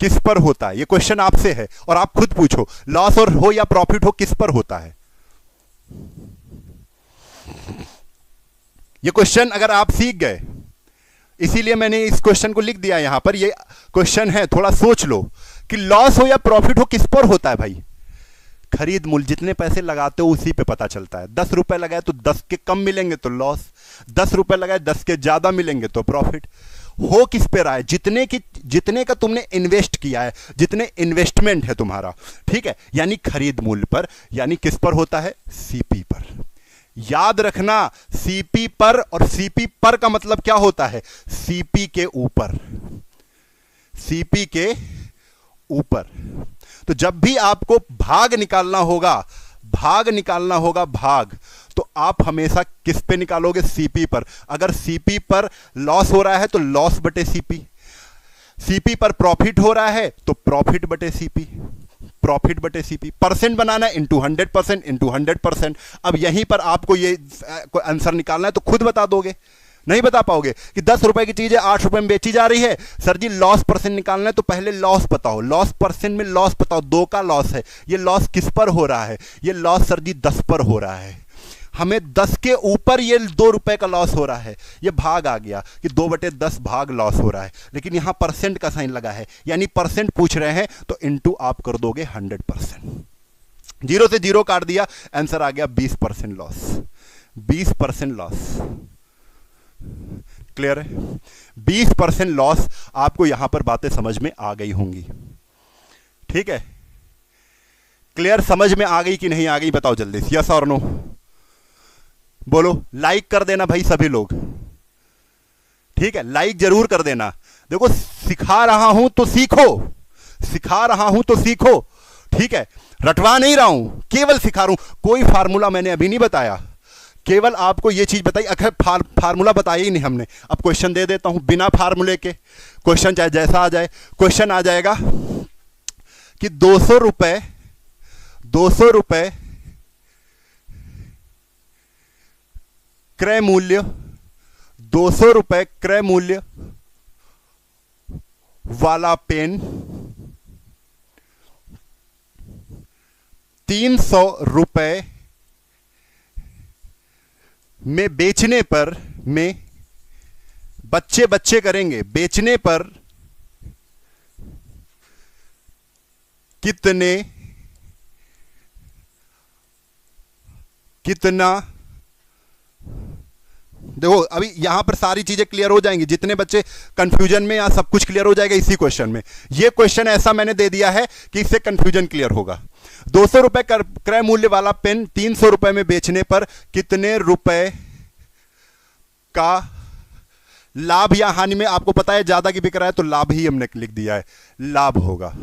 किस पर होता है, ये क्वेश्चन आपसे है और आप खुद पूछो, लॉस और हो या प्रॉफिट हो किस पर होता है। ये क्वेश्चन अगर आप सीख गए, इसीलिए मैंने इस क्वेश्चन को लिख दिया यहां पर, ये क्वेश्चन है, थोड़ा सोच लो कि लॉस हो या प्रॉफिट हो किस पर होता है भाई। खरीद मूल्य, जितने पैसे लगाते हो उसी पे पता चलता है। 10 रुपए लगाए तो 10 के कम मिलेंगे तो लॉस, 10 रुपए लगाए 10 के ज्यादा मिलेंगे तो प्रॉफिट। हो किस पे रहा है, जितने का तुमने इन्वेस्ट किया है, जितने इन्वेस्टमेंट है तुम्हारा, ठीक है, यानी खरीद मूल्य पर, यानी किस पर होता है, सीपी पर। याद रखना, सीपी पर, और सीपी पर का मतलब क्या होता है, सीपी के ऊपर, सीपी के ऊपर। तो जब भी आपको भाग निकालना होगा, भाग, तो आप हमेशा किस पे निकालोगे, सीपी पर। अगर सीपी पर लॉस हो रहा है तो लॉस बटे सीपी, सीपी पर प्रॉफिट हो रहा है तो प्रॉफिट बटे सीपी, प्रॉफिट बटे सीपी। परसेंट बनाना है इंटू 100%, इंटू 100%। अब यहीं पर आपको ये आंसर निकालना है तो खुद बता दोगे, नहीं बता पाओगे कि 10 रुपए की चीज है 8 रुपए में बेची जा रही है। सर जी लॉस परसेंट निकालना है तो पहले लॉस बताओ, लॉस परसेंट में लॉस बताओ। 2 का लॉस है, ये लॉस किस पर हो रहा है? ये लॉस सर जी 10 पर हो रहा है। हमें 10 के ऊपर ये 2 रुपए का लॉस हो रहा है, ये भाग आ गया कि 2/10 भाग लॉस हो रहा है, लेकिन यहां परसेंट का साइन लगा है, यानी परसेंट पूछ रहे हैं तो इनटू आप कर दोगे 100%। 0 से 0 काट दिया, आंसर आ गया 20% लॉस। 20% लॉस क्लियर है? 20% लॉस। आपको यहां पर बातें समझ में आ गई होंगी, ठीक है? क्लियर? समझ में आ गई कि नहीं आ गई बताओ जल्दी से, यस और नो बोलो। लाइक कर देना भाई सभी लोग, ठीक है? लाइक जरूर कर देना। देखो सिखा रहा हूं तो सीखो, सिखा रहा हूं तो सीखो, ठीक है? रटवा नहीं रहा हूं, केवल सिखा रहा हूं। कोई फार्मूला मैंने अभी नहीं बताया, केवल आपको यह चीज बताई। अगर फार्मूला बताया ही नहीं हमने, अब क्वेश्चन दे देता हूं बिना फार्मूले के। क्वेश्चन चाहे जैसा आ जाए, क्वेश्चन आ जाएगा कि 200 रुपए क्रय मूल्य, 200 रुपए क्रय मूल्य वाला पेन 300 रुपए में बेचने पर, में बच्चे करेंगे, बेचने पर कितना देखो अभी यहां पर सारी चीजें क्लियर हो जाएंगी। जितने बच्चे कंफ्यूजन में, या सब कुछ क्लियर हो जाएगा इसी क्वेश्चन में। ये क्वेश्चन ऐसा मैंने दे दिया है कि इससे कंफ्यूजन क्लियर होगा। 200 रुपए क्रय मूल्य वाला पेन 300 रुपए में बेचने पर कितने रुपए का लाभ या हानि में, आपको पता है ज्यादा की बिक रहा है तो लाभ ही हमने लिख दिया है, लाभ होगा।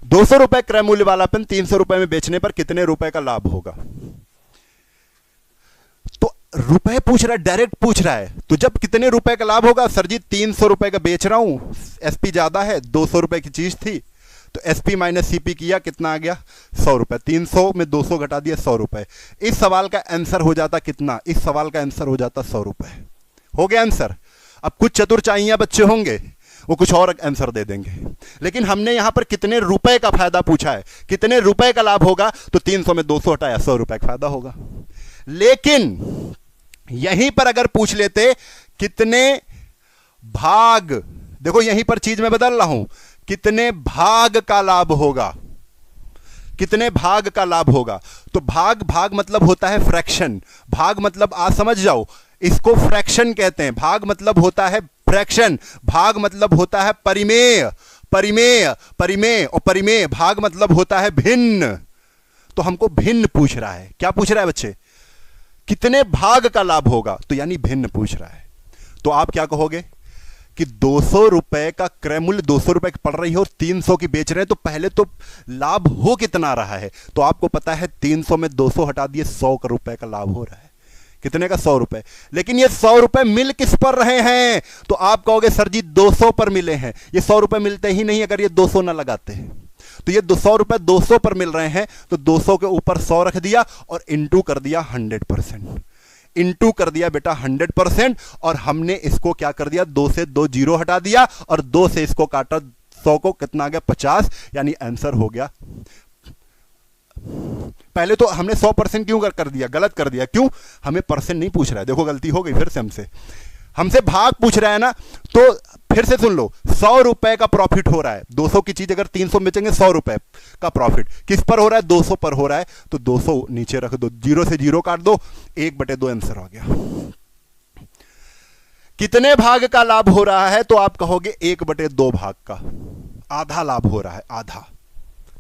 200 रुपए क्रय मूल्य वाला पेन 300 रुपए में बेचने पर कितने रुपए का लाभ होगा? तो रुपए पूछ रहा है, डायरेक्ट पूछ रहा है, तो जब कितने रुपए का लाभ होगा? सर जी 300 रुपए का बेच रहा हूं, एसपी ज्यादा है, 200 रुपए की चीज थी तो एसपी माइनस सीपी किया, कितना आ गया? 100 रुपए। 300 में 200 घटा दिया, 100 रुपए। इस सवाल का आंसर हो जाता कितना? इस सवाल का आंसर हो जाता 100 रुपए। हो गया आंसर। अब कुछ चतुर चाहिए बच्चे होंगे, वो कुछ और आंसर दे देंगे, लेकिन हमने यहां पर कितने रुपए का फायदा पूछा है, कितने रुपए का लाभ होगा, तो 300 में 200 हटाया, 100 रुपए का फायदा होगा। लेकिन यहीं पर अगर पूछ लेते कितने भाग, देखो यहीं पर चीज मैं बदल रहा हूं, कितने भाग का लाभ होगा, कितने भाग का लाभ होगा, तो भाग मतलब होता है फ्रैक्शन। भाग मतलब आज समझ जाओ, इसको फ्रैक्शन कहते हैं। भाग मतलब होता है फ्रैक्शन, भाग मतलब होता है परिमेय, और परिमेय भाग मतलब होता है भिन्न। तो हमको भिन्न पूछ रहा है। क्या पूछ रहा है बच्चे? कितने भाग का लाभ होगा, तो यानी भिन्न पूछ रहा है। तो आप क्या कहोगे कि 200 रुपए का क्रय मूल्य 200 रुपए की पड़ रही है और 300 की बेच रहे हैं, तो पहले तो लाभ हो कितना रहा है? तो आपको पता है 300 में 200 हटा दिए, 100 रुपए का लाभ हो रहा है। कितने का? 100 रुपए। लेकिन ये 100 रुपए मिल किस पर रहे हैं? तो आप कहोगे सर जी 200 पर मिले हैं। ये 100 रुपए मिलते ही नहीं अगर ये 200 ना लगाते हैं। तो ये 100 रुपए 200 पर मिल रहे हैं, तो 200 के ऊपर 100 रख दिया और इंटू कर दिया 100%। इंटू कर दिया बेटा 100%, और हमने इसको क्या कर दिया? 2 से 2 जीरो हटा दिया और 2 से इसको काटा, 100 को कितना आ गया? 50, यानी आंसर हो गया। पहले तो हमने 100% क्यों कर दिया? गलत कर दिया। क्यों? हमें परसेंट नहीं पूछ रहा है। देखो गलती हो गई फिर से हमसे भाग पूछ रहा है ना। तो फिर से सुन लो, 100 रुपए का प्रॉफिट हो रहा है। 200 की चीज अगर 300 में बेचेंगे, 100 रुपए का प्रॉफिट किस पर हो रहा है? 200 पर हो रहा है। तो 200 नीचे रख दो, 0 से 0 काट दो, 1/2 आंसर हो गया। कितने भाग का लाभ हो रहा है? तो आप कहोगे 1/2 भाग का, आधा लाभ हो रहा है, आधा।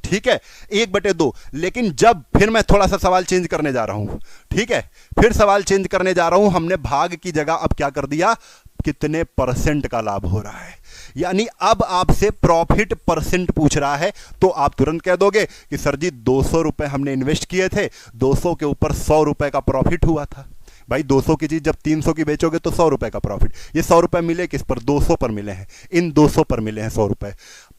ठीक है, 1/2। लेकिन जब फिर मैं थोड़ा सा सवाल चेंज करने जा रहा हूं, ठीक है, फिर सवाल चेंज करने जा रहा हूं। हमने भाग की जगह अब क्या कर दिया? कितने परसेंट का लाभ हो रहा है, यानी अब आपसे प्रॉफिट परसेंट पूछ रहा है। तो आप तुरंत कह दोगे कि सर जी 200 रुपए हमने इन्वेस्ट किए थे, 200 के ऊपर 100 रुपए का प्रॉफिट हुआ था। भाई 200 की चीज जब 300 की बेचोगे तो 100 रुपए का प्रॉफिट। ये 100 रुपए मिले किस पर? 200 पर मिले हैं, इन 200 पर मिले हैं 100 रुपए।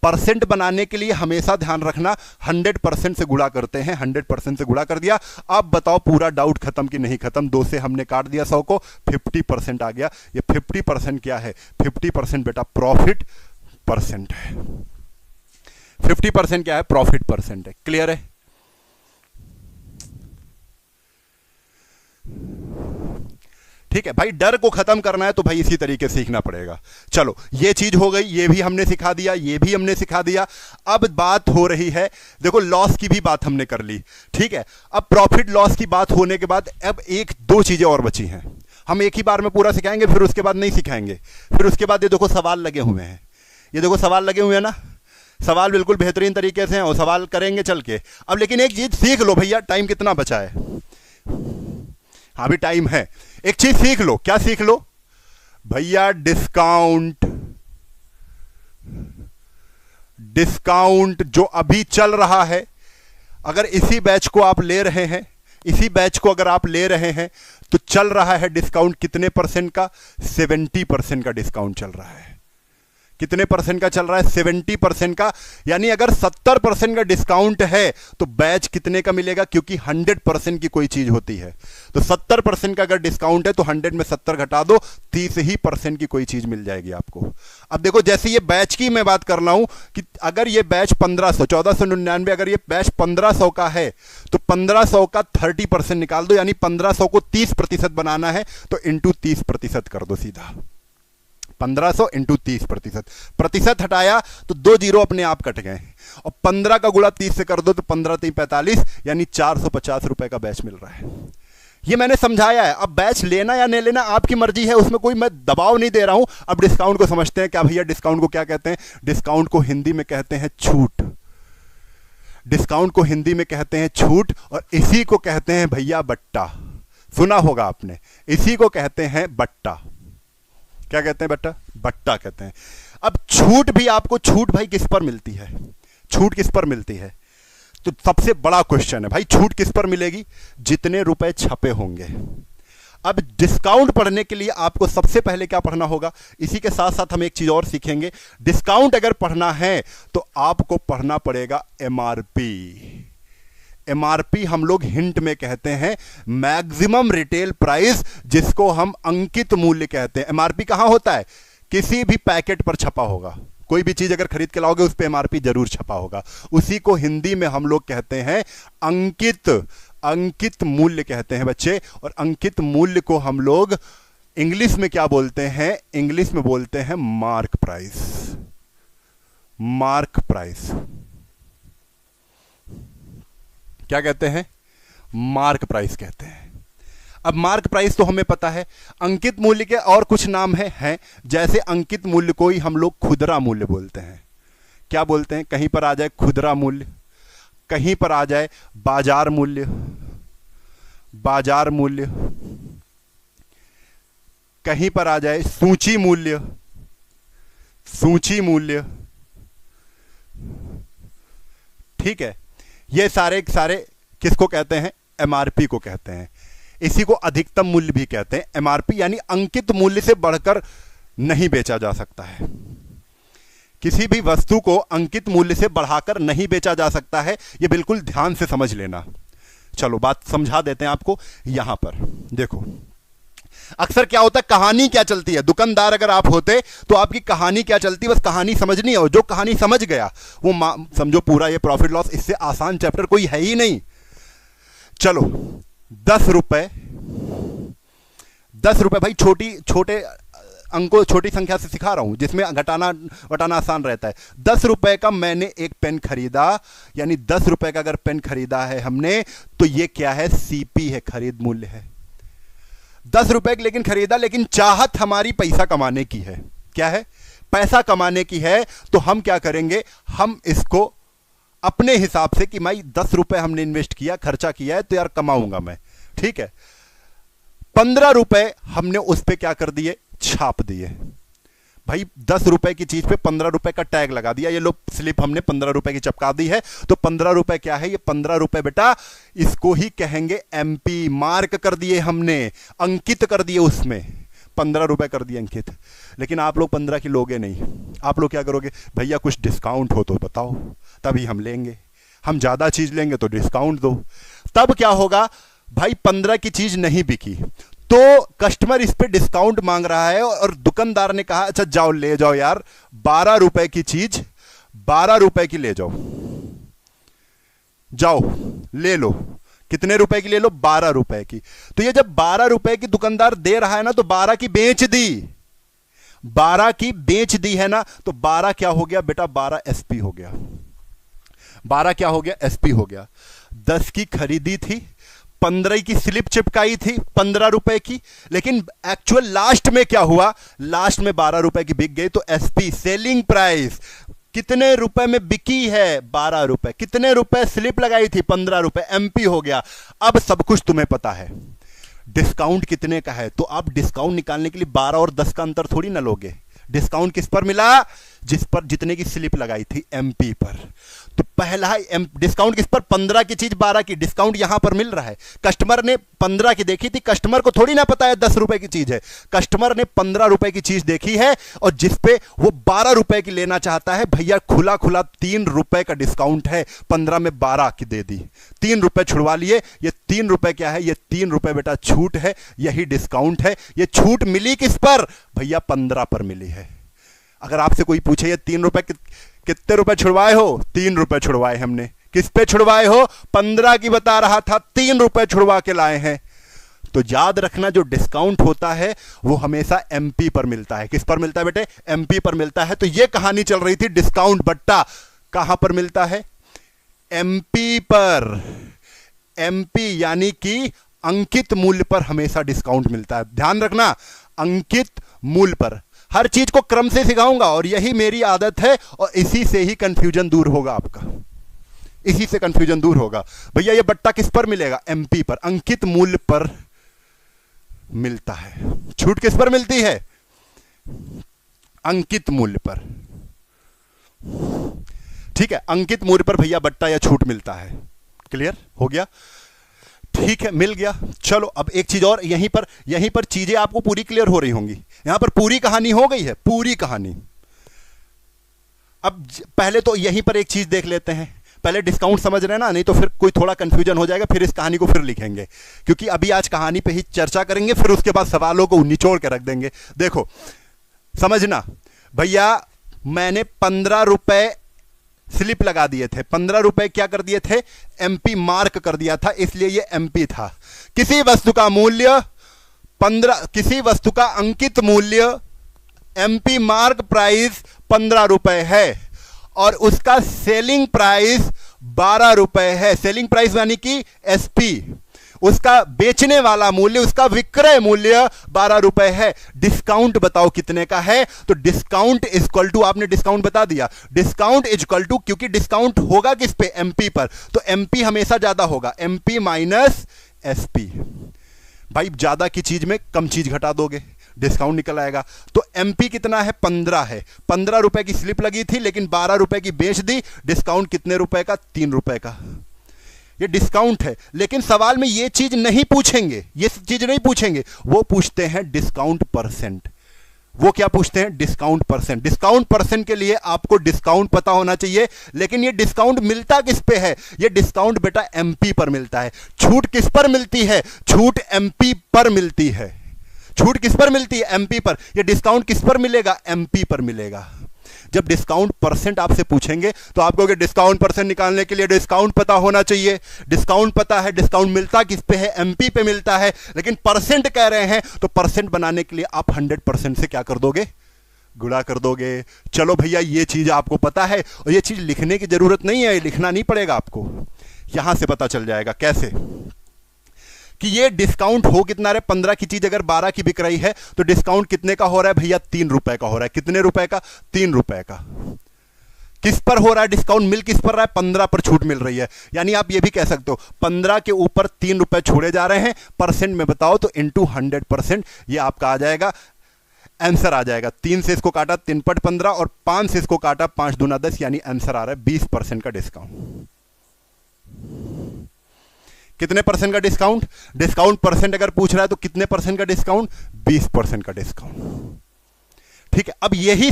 परसेंट बनाने के लिए हमेशा ध्यान रखना 100% से गुणा करते हैं, 100% से गुणा कर दिया। अब बताओ पूरा डाउट खत्म कि नहीं खत्म? 2 से हमने काट दिया 100 को, 50% आ गया। ये 50% क्या है? 50% बेटा प्रॉफिट परसेंट है। 50% क्या है? प्रॉफिट परसेंट है। क्लियर है? ठीक है भाई, डर को खत्म करना है तो भाई इसी तरीके से सीखना पड़ेगा। चलो ये चीज हो गई, ये भी हमने सिखा दिया, ये भी हमने सिखा दिया। अब बात हो रही है, देखो लॉस की भी बात हमने कर ली, ठीक है। अब प्रॉफिट लॉस की बात होने के बाद अब एक दो चीजें और बची हैं। हम एक ही बार में पूरा सिखाएंगे, फिर उसके बाद नहीं सिखाएंगे। फिर उसके बाद ये देखो सवाल लगे हुए हैं, ये देखो सवाल लगे हुए हैं ना, सवाल बिल्कुल बेहतरीन तरीके से हैं और सवाल करेंगे चल के। अब लेकिन एक चीज सीख लो भैया, टाइम कितना बचा है? हाँ भी टाइम है। एक चीज सीख लो, क्या सीख लो भैया? डिस्काउंट। डिस्काउंट जो अभी चल रहा है, अगर इसी बैच को आप ले रहे हैं, इसी बैच को अगर आप ले रहे हैं तो चल रहा है डिस्काउंट कितने परसेंट का? 70% का डिस्काउंट चल रहा है। कितने परसेंट का चल रहा है? 70% का। यानी अगर 70% का डिस्काउंट है तो बैच कितने का मिलेगा? क्योंकि 100% की कोई चीज होती है तो 70% का अगर डिस्काउंट है तो 100 में 70 घटा दो, 30% की कोई चीज मिल जाएगी आपको। अब देखो जैसे ये बैच की मैं बात कर रहा हूं कि अगर ये बैच 1500 1499, अगर ये बैच 1500 का है तो 1500 का 30% निकाल दो, यानी 1500 को 30% बनाना है तो इंटू 30% कर दो सीधा। 1500 इंटू 30%, प्रतिशत हटाया तो 2 जीरो अपने आप कट गए, और 15 का गुणा 30 से कर दो तो 15 3 45, यानी 450 रुपए का बैच मिल रहा है। ये मैंने समझाया है। अब बैच लेना या नहीं लेना आपकी मर्जी है, उसमें कोई मैं दबाव नहीं दे रहा हूं। अब डिस्काउंट को समझते हैं। क्या भैया डिस्काउंट को क्या कहते हैं? डिस्काउंट को हिंदी में कहते हैं छूट। डिस्काउंट को हिंदी में कहते हैं छूट, और इसी को कहते हैं भैया बट्टा। सुना होगा आपने, इसी को कहते हैं बट्टा। क्या कहते हैं? बट्टा, बट्टा कहते हैं। अब छूट भी आपको, छूट भाई किस पर मिलती है? छूट किस पर मिलती है? तो सबसे बड़ा क्वेश्चन है भाई, छूट किस पर मिलेगी? जितने रुपए छपे होंगे। अब डिस्काउंट पढ़ने के लिए आपको सबसे पहले क्या पढ़ना होगा? इसी के साथ साथ हम एक चीज और सीखेंगे। डिस्काउंट अगर पढ़ना है तो आपको पढ़ना पड़ेगा एमआरपी। एमआरपी हम लोग हिंट में कहते हैं मैक्सिमम रिटेल प्राइस, जिसको हम अंकित मूल्य कहते हैं। एमआरपी कहां होता है? किसी भी पैकेट पर छपा होगा। कोई भी चीज अगर खरीद के लाओगे उस पे एमआरपी जरूर छपा होगा। उसी को हिंदी में हम लोग कहते हैं अंकित। अंकित मूल्य कहते हैं बच्चे। और अंकित मूल्य को हम लोग इंग्लिश में क्या बोलते हैं? इंग्लिश में बोलते हैं मार्क प्राइस। मार्क प्राइस क्या कहते हैं? मार्क प्राइस कहते हैं। अब मार्क प्राइस तो हमें पता है। अंकित मूल्य के और कुछ नाम हैं, जैसे अंकित मूल्य को ही हम लोग खुदरा मूल्य बोलते हैं। क्या बोलते हैं? कहीं पर आ जाए खुदरा मूल्य, कहीं पर आ जाए बाजार मूल्य, बाजार मूल्य, कहीं पर आ जाए सूची मूल्य, सूची मूल्य। ठीक है, ये सारे किसको कहते हैं? एमआरपी को कहते हैं। इसी को अधिकतम मूल्य भी कहते हैं। एमआरपी यानी अंकित मूल्य से बढ़कर नहीं बेचा जा सकता है। किसी भी वस्तु को अंकित मूल्य से बढ़ाकर नहीं बेचा जा सकता है। यह बिल्कुल ध्यान से समझ लेना। चलो बात समझा देते हैं आपको। यहां पर देखो, अक्सर क्या होता है, कहानी क्या चलती है। दुकानदार अगर आप होते तो आपकी कहानी क्या चलती, बस कहानी समझनी है। जो कहानी समझ गया वो समझो पूरा ये प्रॉफिट लॉस, इससे आसान चैप्टर कोई है ही नहीं। चलो 10 रुपए, 10 रुपए भाई छोटे अंकों, छोटी संख्या से सिखा रहा हूं जिसमें घटाना वटाना आसान रहता है। 10 रुपए का मैंने एक पेन खरीदा, यानी 10 रुपए का अगर पेन खरीदा है हमने तो ये क्या है? सीपी है, खरीद मूल्य है। 10 रुपए लेकिन खरीदा, लेकिन चाहत हमारी पैसा कमाने की है। क्या है? पैसा कमाने की है। तो हम क्या करेंगे? हम इसको अपने हिसाब से कि भाई 10 रुपए हमने इन्वेस्ट किया, खर्चा किया है, तो यार कमाऊंगा मैं। ठीक है, 15 रुपए हमने उस पर क्या कर दिए? छाप दिए। भाई 10 रुपए की चीज पे 15 रुपए का टैग लगा दिया, ये लो स्लिप हमने 15 रुपए की चिपका दी है। तो 15 रुपए क्या है, ये 15 रुपए बेटा इसको ही कहेंगे एमपी। मार्क कर दिए हमने, अंकित कर दिए, उसमें 15 रुपए कर दिए अंकित। लेकिन आप लोग 15 की लोगे नहीं, आप लोग क्या करोगे, भैया कुछ डिस्काउंट हो तो बताओ तभी हम लेंगे, हम ज्यादा चीज लेंगे तो डिस्काउंट दो। तब क्या होगा भाई, 15 की चीज नहीं बिकी तो कस्टमर इस पे डिस्काउंट मांग रहा है और दुकानदार ने कहा अच्छा जाओ ले जाओ यार, 12 रुपए की चीज 12 रुपए की ले जाओ, जाओ ले लो। कितने रुपए की ले लो, 12 रुपए की। तो ये जब 12 रुपए की दुकानदार दे रहा है ना, तो 12 की बेच दी, 12 की बेच दी है ना, तो 12 क्या हो गया बेटा, 12 एसपी हो गया। 12 क्या हो गया, एसपी हो गया। 10 की खरीदी थी, 15 की स्लिप चिपकाई थी 15 रुपए की, लेकिन एक्चुअल लास्ट में क्या हुआ, लास्ट में 12 रुपए की बिक गई। तो एसपी सेलिंग प्राइस कितने रुपए में बिकी है, 12 रुपए। कितने रुपए स्लिप लगाई थी, 15 रुपए, एमपी हो गया। अब सब कुछ तुम्हें पता है, डिस्काउंट कितने का है, तो आप डिस्काउंट निकालने के लिए 12 और 10 का अंतर थोड़ी ना लोगे। डिस्काउंट किस पर मिला, जिस पर जितने की स्लिप लगाई थी एमपी पर। तो पहला डिस्काउंट किस पर, 15 की चीज 12 की, डिस्काउंट यहां पर मिल रहा है। कस्टमर ने 15 की देखी थी, कस्टमर को थोड़ी ना पता है 10 रुपए की चीज है, कस्टमर ने 15 रुपए की चीज देखी है और जिस पे वो 12 रुपए की लेना चाहता है, भैया खुला खुला 3 रुपए का डिस्काउंट है, 15 में 12 की दे दी, 3 रुपए छुड़वा लिए। ये 3 रुपए क्या है, ये 3 रुपए बेटा छूट है, यही डिस्काउंट है। ये छूट मिली किस पर, भैया 15 पर मिली है। अगर आपसे कोई पूछे ये 3 रुपए कितने रुपए छुड़वाए हो, 3 रुपए छुड़वाए हमने। किस पे छुड़वाए हो, 15 की बता रहा था, 3 रुपए छुड़वा के लाए हैं। तो याद रखना जो डिस्काउंट होता है वो हमेशा एमपी पर मिलता है। किस पर मिलता है बेटे, एमपी पर मिलता है। तो ये कहानी चल रही थी, डिस्काउंट बट्टा कहां पर मिलता है, एमपी पर। एमपी यानी कि अंकित मूल्य पर हमेशा डिस्काउंट मिलता है। ध्यान रखना, अंकित मूल्य पर। हर चीज को क्रम से सिखाऊंगा और यही मेरी आदत है और इसी से ही कंफ्यूजन दूर होगा आपका, इसी से कंफ्यूजन दूर होगा। भैया ये बट्टा किस पर मिलेगा, एमपी पर, अंकित मूल्य पर मिलता है। छूट किस पर मिलती है, अंकित मूल्य पर। ठीक है, अंकित मूल्य पर भैया बट्टा या छूट मिलता है। क्लियर हो गया, ठीक है, मिल गया। चलो अब एक चीज और, यहीं पर चीजें आपको पूरी क्लियर हो रही होंगी। यहां पर पूरी कहानी हो गई है, पूरी कहानी। अब पहले तो यहीं पर एक चीज देख लेते हैं, पहले डिस्काउंट समझ रहे हैं ना, नहीं तो फिर कोई थोड़ा कंफ्यूजन हो जाएगा, फिर इस कहानी को फिर लिखेंगे। क्योंकि अभी आज कहानी पे ही चर्चा करेंगे, फिर उसके बाद सवालों को निचोड़ के रख देंगे। देखो समझना भैया, मैंने 15 रुपए स्लिप लगा दिए थे, 15 रुपए क्या कर दिए थे, एमपी मार्क कर दिया था, इसलिए ये एमपी था। किसी वस्तु का मूल्य 15, किसी वस्तु का अंकित मूल्य एमपी मार्क प्राइस 15 रुपए है और उसका सेलिंग प्राइस 12 रुपए है। सेलिंग प्राइस यानी कि एसपी, उसका बेचने वाला मूल्य, उसका विक्रय मूल्य 12 रुपए है। डिस्काउंट बताओ कितने का है, तो डिस्काउंट इक्वल टू, आपने डिस्काउंट बता दिया, डिस्काउंट इक्वल टू, क्योंकि डिस्काउंट होगा किस पे, एमपी पर, तो एमपी हमेशा ज्यादा होगा, एमपी माइनस एसपी। भाई ज्यादा की चीज में कम चीज घटा दोगे, डिस्काउंट निकल आएगा। तो एमपी कितना है, 15 है। 15 रुपए की स्लिप लगी थी लेकिन 12 रुपए की बेच दी, डिस्काउंट कितने रुपए का, 3 रुपए का। ये डिस्काउंट है। लेकिन सवाल में ये चीज नहीं पूछेंगे, ये चीज नहीं पूछेंगे, वो पूछते हैं डिस्काउंट परसेंट। वो क्या पूछते हैं, डिस्काउंट परसेंट। डिस्काउंट परसेंट के लिए आपको डिस्काउंट पता होना चाहिए, लेकिन ये डिस्काउंट मिलता किस पे है, ये डिस्काउंट बेटा एमपी पर मिलता है। छूट किस पर मिलती है, छूट एमपी पर मिलती है। छूट किस पर मिलती है, एमपी पर। ये डिस्काउंट किस पर मिलेगा, एमपी पर मिलेगा। जब डिस्काउंट परसेंट आपसे पूछेंगे तो आप कहोगे डिस्काउंट परसेंट निकालने के लिए डिस्काउंट पता होना चाहिए। डिस्काउंट पता है, डिस्काउंट मिलता किस पे है, एमपी पे मिलता है, लेकिन परसेंट कह रहे हैं, तो परसेंट बनाने के लिए आप 100% से क्या कर दोगे, गुणा कर दोगे। चलो भैया ये चीज आपको पता है और ये चीज लिखने की जरूरत नहीं है, लिखना नहीं पड़ेगा आपको, यहां से पता चल जाएगा। कैसे कि ये डिस्काउंट हो कितना रहा है, 15 की चीज अगर 12 की बिक रही है तो डिस्काउंट कितने का हो रहा है भैया, 3 रुपए का हो रहा है। कितने रुपए का, 3 रुपए का। किस पर हो रहा है डिस्काउंट, मिल किस पर रहा है, 15 पर छूट मिल रही है। यानी आप ये भी कह सकते हो 15 के ऊपर 3 रुपए छोड़े जा रहे हैं, परसेंट में बताओ तो इनटू 100%, ये आपका आ जाएगा आंसर आ जाएगा 3 से इसको काटा 3 पट 15 और 5 से इसको काटा 5 दूना 10, यानी आंसर आ रहा है 20% का डिस्काउंट। कितने परसेंट का डिस्काउंट? डिस्काउंट परसेंट अगर पूछ रहा है तो कितने परसेंट का डिस्काउंट? 20% का डिस्काउंट। ठीक है, अब यही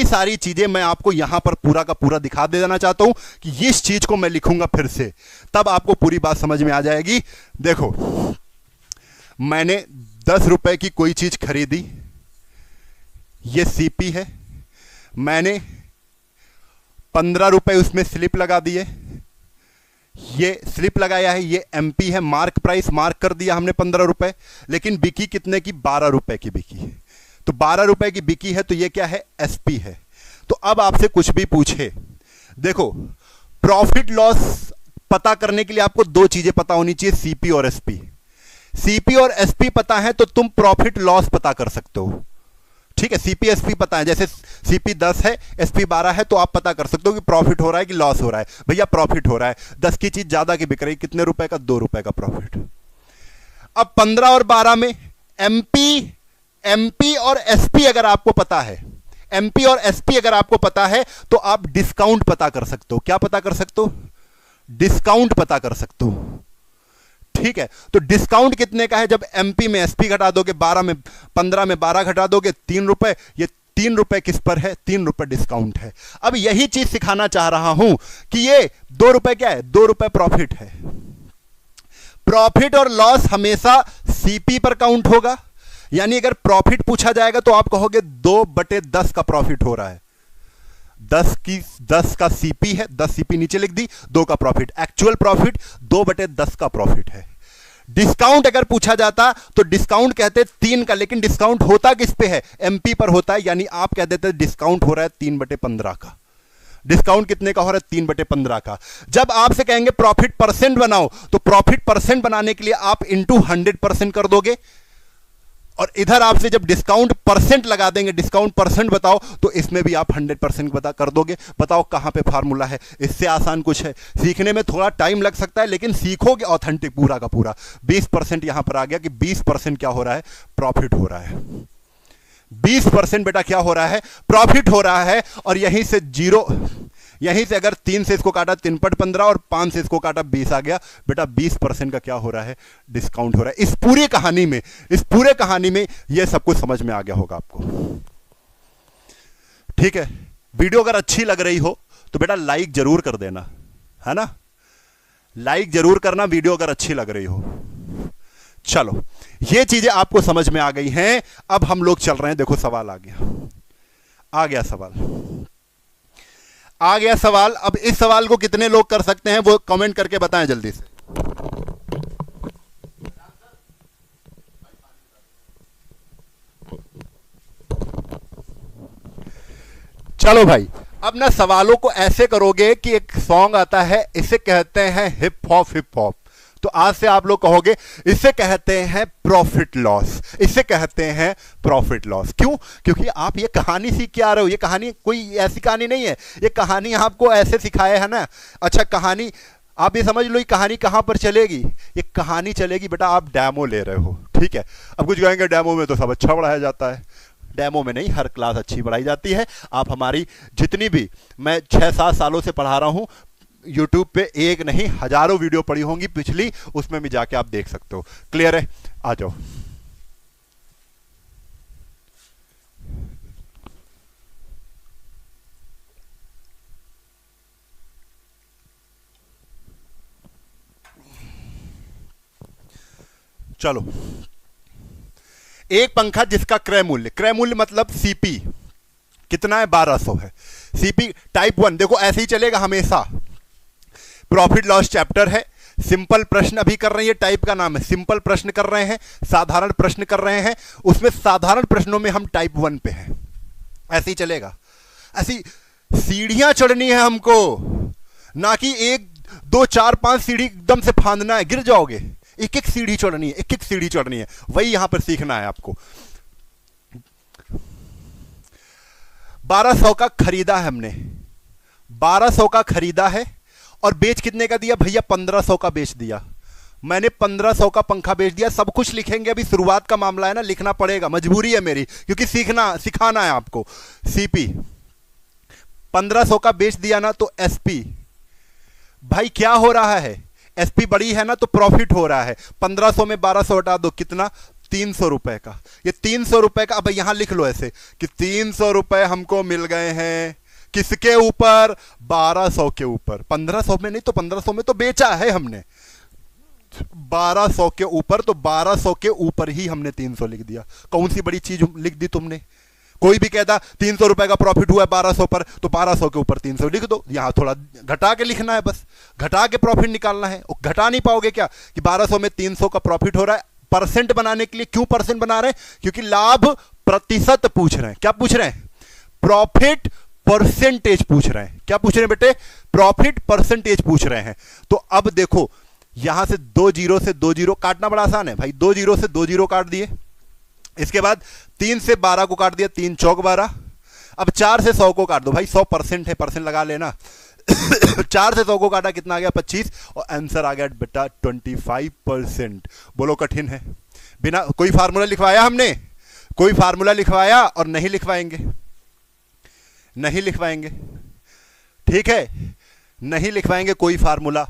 सारी चीजें मैं आपको यहां पर पूरा का पूरा दिखा देना चाहता हूं कि इस चीज को मैं लिखूंगा फिर से, तब आपको पूरी बात समझ में आ जाएगी। देखो, मैंने 10 रुपए की कोई चीज खरीदी, ये सीपी है, मैंने 15 रुपए उसमें स्लिप लगा दिए, ये स्लिप लगाया है, ये एमपी है, मार्क प्राइस मार्क कर दिया हमने 15 रुपए, लेकिन बिकी कितने की? 12 रुपए की बिकी है। तो 12 रुपए की बिकी है, तो ये क्या है? एसपी है। तो अब आपसे कुछ भी पूछे, देखो प्रॉफिट लॉस पता करने के लिए आपको दो चीजें पता होनी चाहिए, सीपी और एसपी। सीपी और एसपी पता है तो तुम प्रॉफिट लॉस पता कर सकते हो। ठीक है, सीपी एसपी पता है, जैसे सीपी 10 है एसपी 12 है, तो आप पता कर सकते हो कि प्रॉफिट हो रहा है कि लॉस हो रहा है। भैया प्रॉफिट हो रहा है, 10 की चीज ज्यादा की बिक रही, कितने रुपए का? 2 रुपए का प्रॉफिट। अब 15 और 12 में एमपी और एसपी अगर आपको पता है, एमपी और एसपी अगर आपको पता है तो आप डिस्काउंट पता कर सकते हो। क्या पता कर सकते हो? डिस्काउंट पता कर सकते हो। ठीक है, तो डिस्काउंट कितने का है? जब एमपी में एसपी घटा दोगे, 15 में 12 घटा दोगे, 3 रुपए। ये 3 रुपए किस पर है? 3 रुपए डिस्काउंट है। अब यही चीज सिखाना चाह रहा हूं कि ये 2 रुपए क्या है? 2 रुपए प्रॉफिट है। प्रॉफिट और लॉस हमेशा सीपी पर काउंट होगा, यानी अगर प्रॉफिट पूछा जाएगा तो आप कहोगे 2/10 का प्रॉफिट हो रहा है। 10 का सीपी है, 10 सीपी नीचे लिख दी, 2 का प्रॉफिट। एक्चुअल प्रॉफिट 2/10 का प्रॉफिट है। डिस्काउंट अगर पूछा जाता तो डिस्काउंट कहते 3 का, लेकिन डिस्काउंट होता किस पे है? एमपी पर होता है, यानी आप कह देते डिस्काउंट हो रहा है 3/15 का। डिस्काउंट कितने का हो रहा है? 3/15 का। जब आपसे कहेंगे प्रॉफिट परसेंट बनाओ, तो प्रॉफिट परसेंट बनाने के लिए आप इंटू 100% कर दोगे, और इधर आपसे जब डिस्काउंट परसेंट लगा देंगे, डिस्काउंट परसेंट बताओ, तो इसमें भी आप 100% बता कर दोगे। बताओ कहां पे फार्मूला है? इससे आसान कुछ है? सीखने में थोड़ा टाइम लग सकता है, लेकिन सीखोगे ऑथेंटिक पूरा का पूरा। 20% यहां पर आ गया कि 20% क्या हो रहा है? प्रॉफिट हो रहा है। 20% बेटा क्या हो रहा है? प्रॉफिट हो रहा है। और यहीं से जीरो, यहीं से अगर 3 से इसको काटा 3/15 और 5 से इसको काटा 20 आ गया। बेटा 20% का क्या हो रहा है? डिस्काउंट हो रहा है। इस पूरी कहानी में यह सब कुछ समझ में आ गया होगा आपको। ठीक है, वीडियो अगर अच्छी लग रही हो तो बेटा लाइक जरूर कर देना, है ना? लाइक जरूर करना वीडियो अगर अच्छी लग रही हो। चलो, ये चीजें आपको समझ में आ गई हैं। अब हम लोग चल रहे हैं। देखो सवाल आ गया सवाल। अब इस सवाल को कितने लोग कर सकते हैं वो कमेंट करके बताएं जल्दी से। चलो भाई, अब ना सवालों को ऐसे करोगे कि एक सॉन्ग आता है, इसे कहते हैं हिप हॉप। तो आज से आप लोग कहोगे इसे कहते हैं प्रॉफिट लॉस, इसे कहते हैं प्रॉफिट लॉस। क्यों? क्योंकि आप ये कहानी सीख के आ रहे हो। ये कहानी कोई ऐसी कहानी नहीं है, ये कहानी आपको ऐसे सिखाया है ना। अच्छा, कहानी आप ये समझ लो, ये कहानी कहां पर चलेगी? ये कहानी चलेगी बेटा, आप डेमो ले रहे हो। ठीक है, अब कुछ कहेंगे डेमो में तो सब अच्छा पढ़ाया जाता है। डेमो में नहीं, हर क्लास अच्छी पढ़ाई जाती है। आप हमारी जितनी भी, मैं 6-7 सालों से पढ़ा रहा हूं, YouTube पे एक नहीं हजारों वीडियो पड़ी होंगी पिछली, उसमें भी जाके आप देख सकते हो। क्लियर है? आ जाओ। चलो, एक पंखा जिसका क्रय मूल्य मतलब सीपी कितना है? 1200 है। सीपी टाइप 1, देखो ऐसे ही चलेगा हमेशा। प्रॉफिट लॉस चैप्टर है, सिंपल प्रश्न अभी कर रहे हैं, टाइप का नाम है। सिंपल प्रश्न कर रहे हैं, साधारण प्रश्न कर रहे हैं। उसमें साधारण प्रश्नों में हम टाइप 1 पे हैं। ऐसे ही चलेगा। ऐसी सीढ़ियां चढ़नी है हमको, ना कि 1 2 4 5 सीढ़ी एकदम से फांदना है, गिर जाओगे। एक एक सीढ़ी चढ़नी है, एक सीढ़ी चढ़नी है। वही यहां पर सीखना है आपको। 1200 का खरीदा है हमने, 1200 का खरीदा है और बेच कितने का दिया भैया? 1500 का बेच दिया। मैंने 1500 का पंखा बेच दिया। सब कुछ लिखेंगे, अभी शुरुआत का मामला है ना, लिखना पड़ेगा, मजबूरी है मेरी, क्योंकि सिखाना है आपको। सीपी 1500 का बेच दिया ना, तो एसपी भाई क्या हो रहा है, एसपी बड़ी है ना तो प्रॉफिट हो रहा है। 1500 में 1200 हटा दो, कितना, 300 रुपए का। ये 300 रुपए का, अब यहां लिख लो ऐसे कि 300 रुपए हमको मिल गए हैं, किसके ऊपर, 1200 के ऊपर। 1500 में नहीं तो 1500 में तो बेचा है हमने, 1200 के ऊपर, तो 1200 के ऊपर ही हमने 300 लिख दिया। कौन सी बड़ी चीज लिख दी तुमने। कोई भी कहता 300 रुपए का प्रॉफिट हुआ है 1200 पर, तो 1200 के ऊपर 300 लिख दो। यहां थोड़ा घटा के लिखना है, बस घटा के प्रॉफिट निकालना है। और घटा नहीं पाओगे क्या कि 1200 में 300 का प्रॉफिट हो रहा है। परसेंट बनाने के लिए, क्यों परसेंट बना रहे हैं, क्योंकि लाभ प्रतिशत पूछ रहे हैं। क्या पूछ रहे हैं, प्रॉफिट परसेंटेज पूछ रहे हैं। क्या पूछ रहे हैं बेटे, प्रॉफिट परसेंटेज पूछ रहे हैं। तो अब देखो, यहां से 2 जीरो से 2 जीरो काटना बड़ा आसान है भाई, 2 जीरो से 2 जीरो काट दिए। इसके बाद 3 से 12 को काट दिया, 3 चौक 12। अब 4 से 100 को काट दो भाई, 100% है, परसेंट लगा लेना। 4 से 100 को काटा, कितना आ गया, 25, और आंसर आ गया बेटा 25%। बोलो कठिन है, बिना कोई फार्मूला लिखवाया हमने, कोई फार्मूला लिखवाया और नहीं लिखवाएंगे, नहीं लिखवाएंगे, ठीक है, नहीं लिखवाएंगे कोई फार्मूला।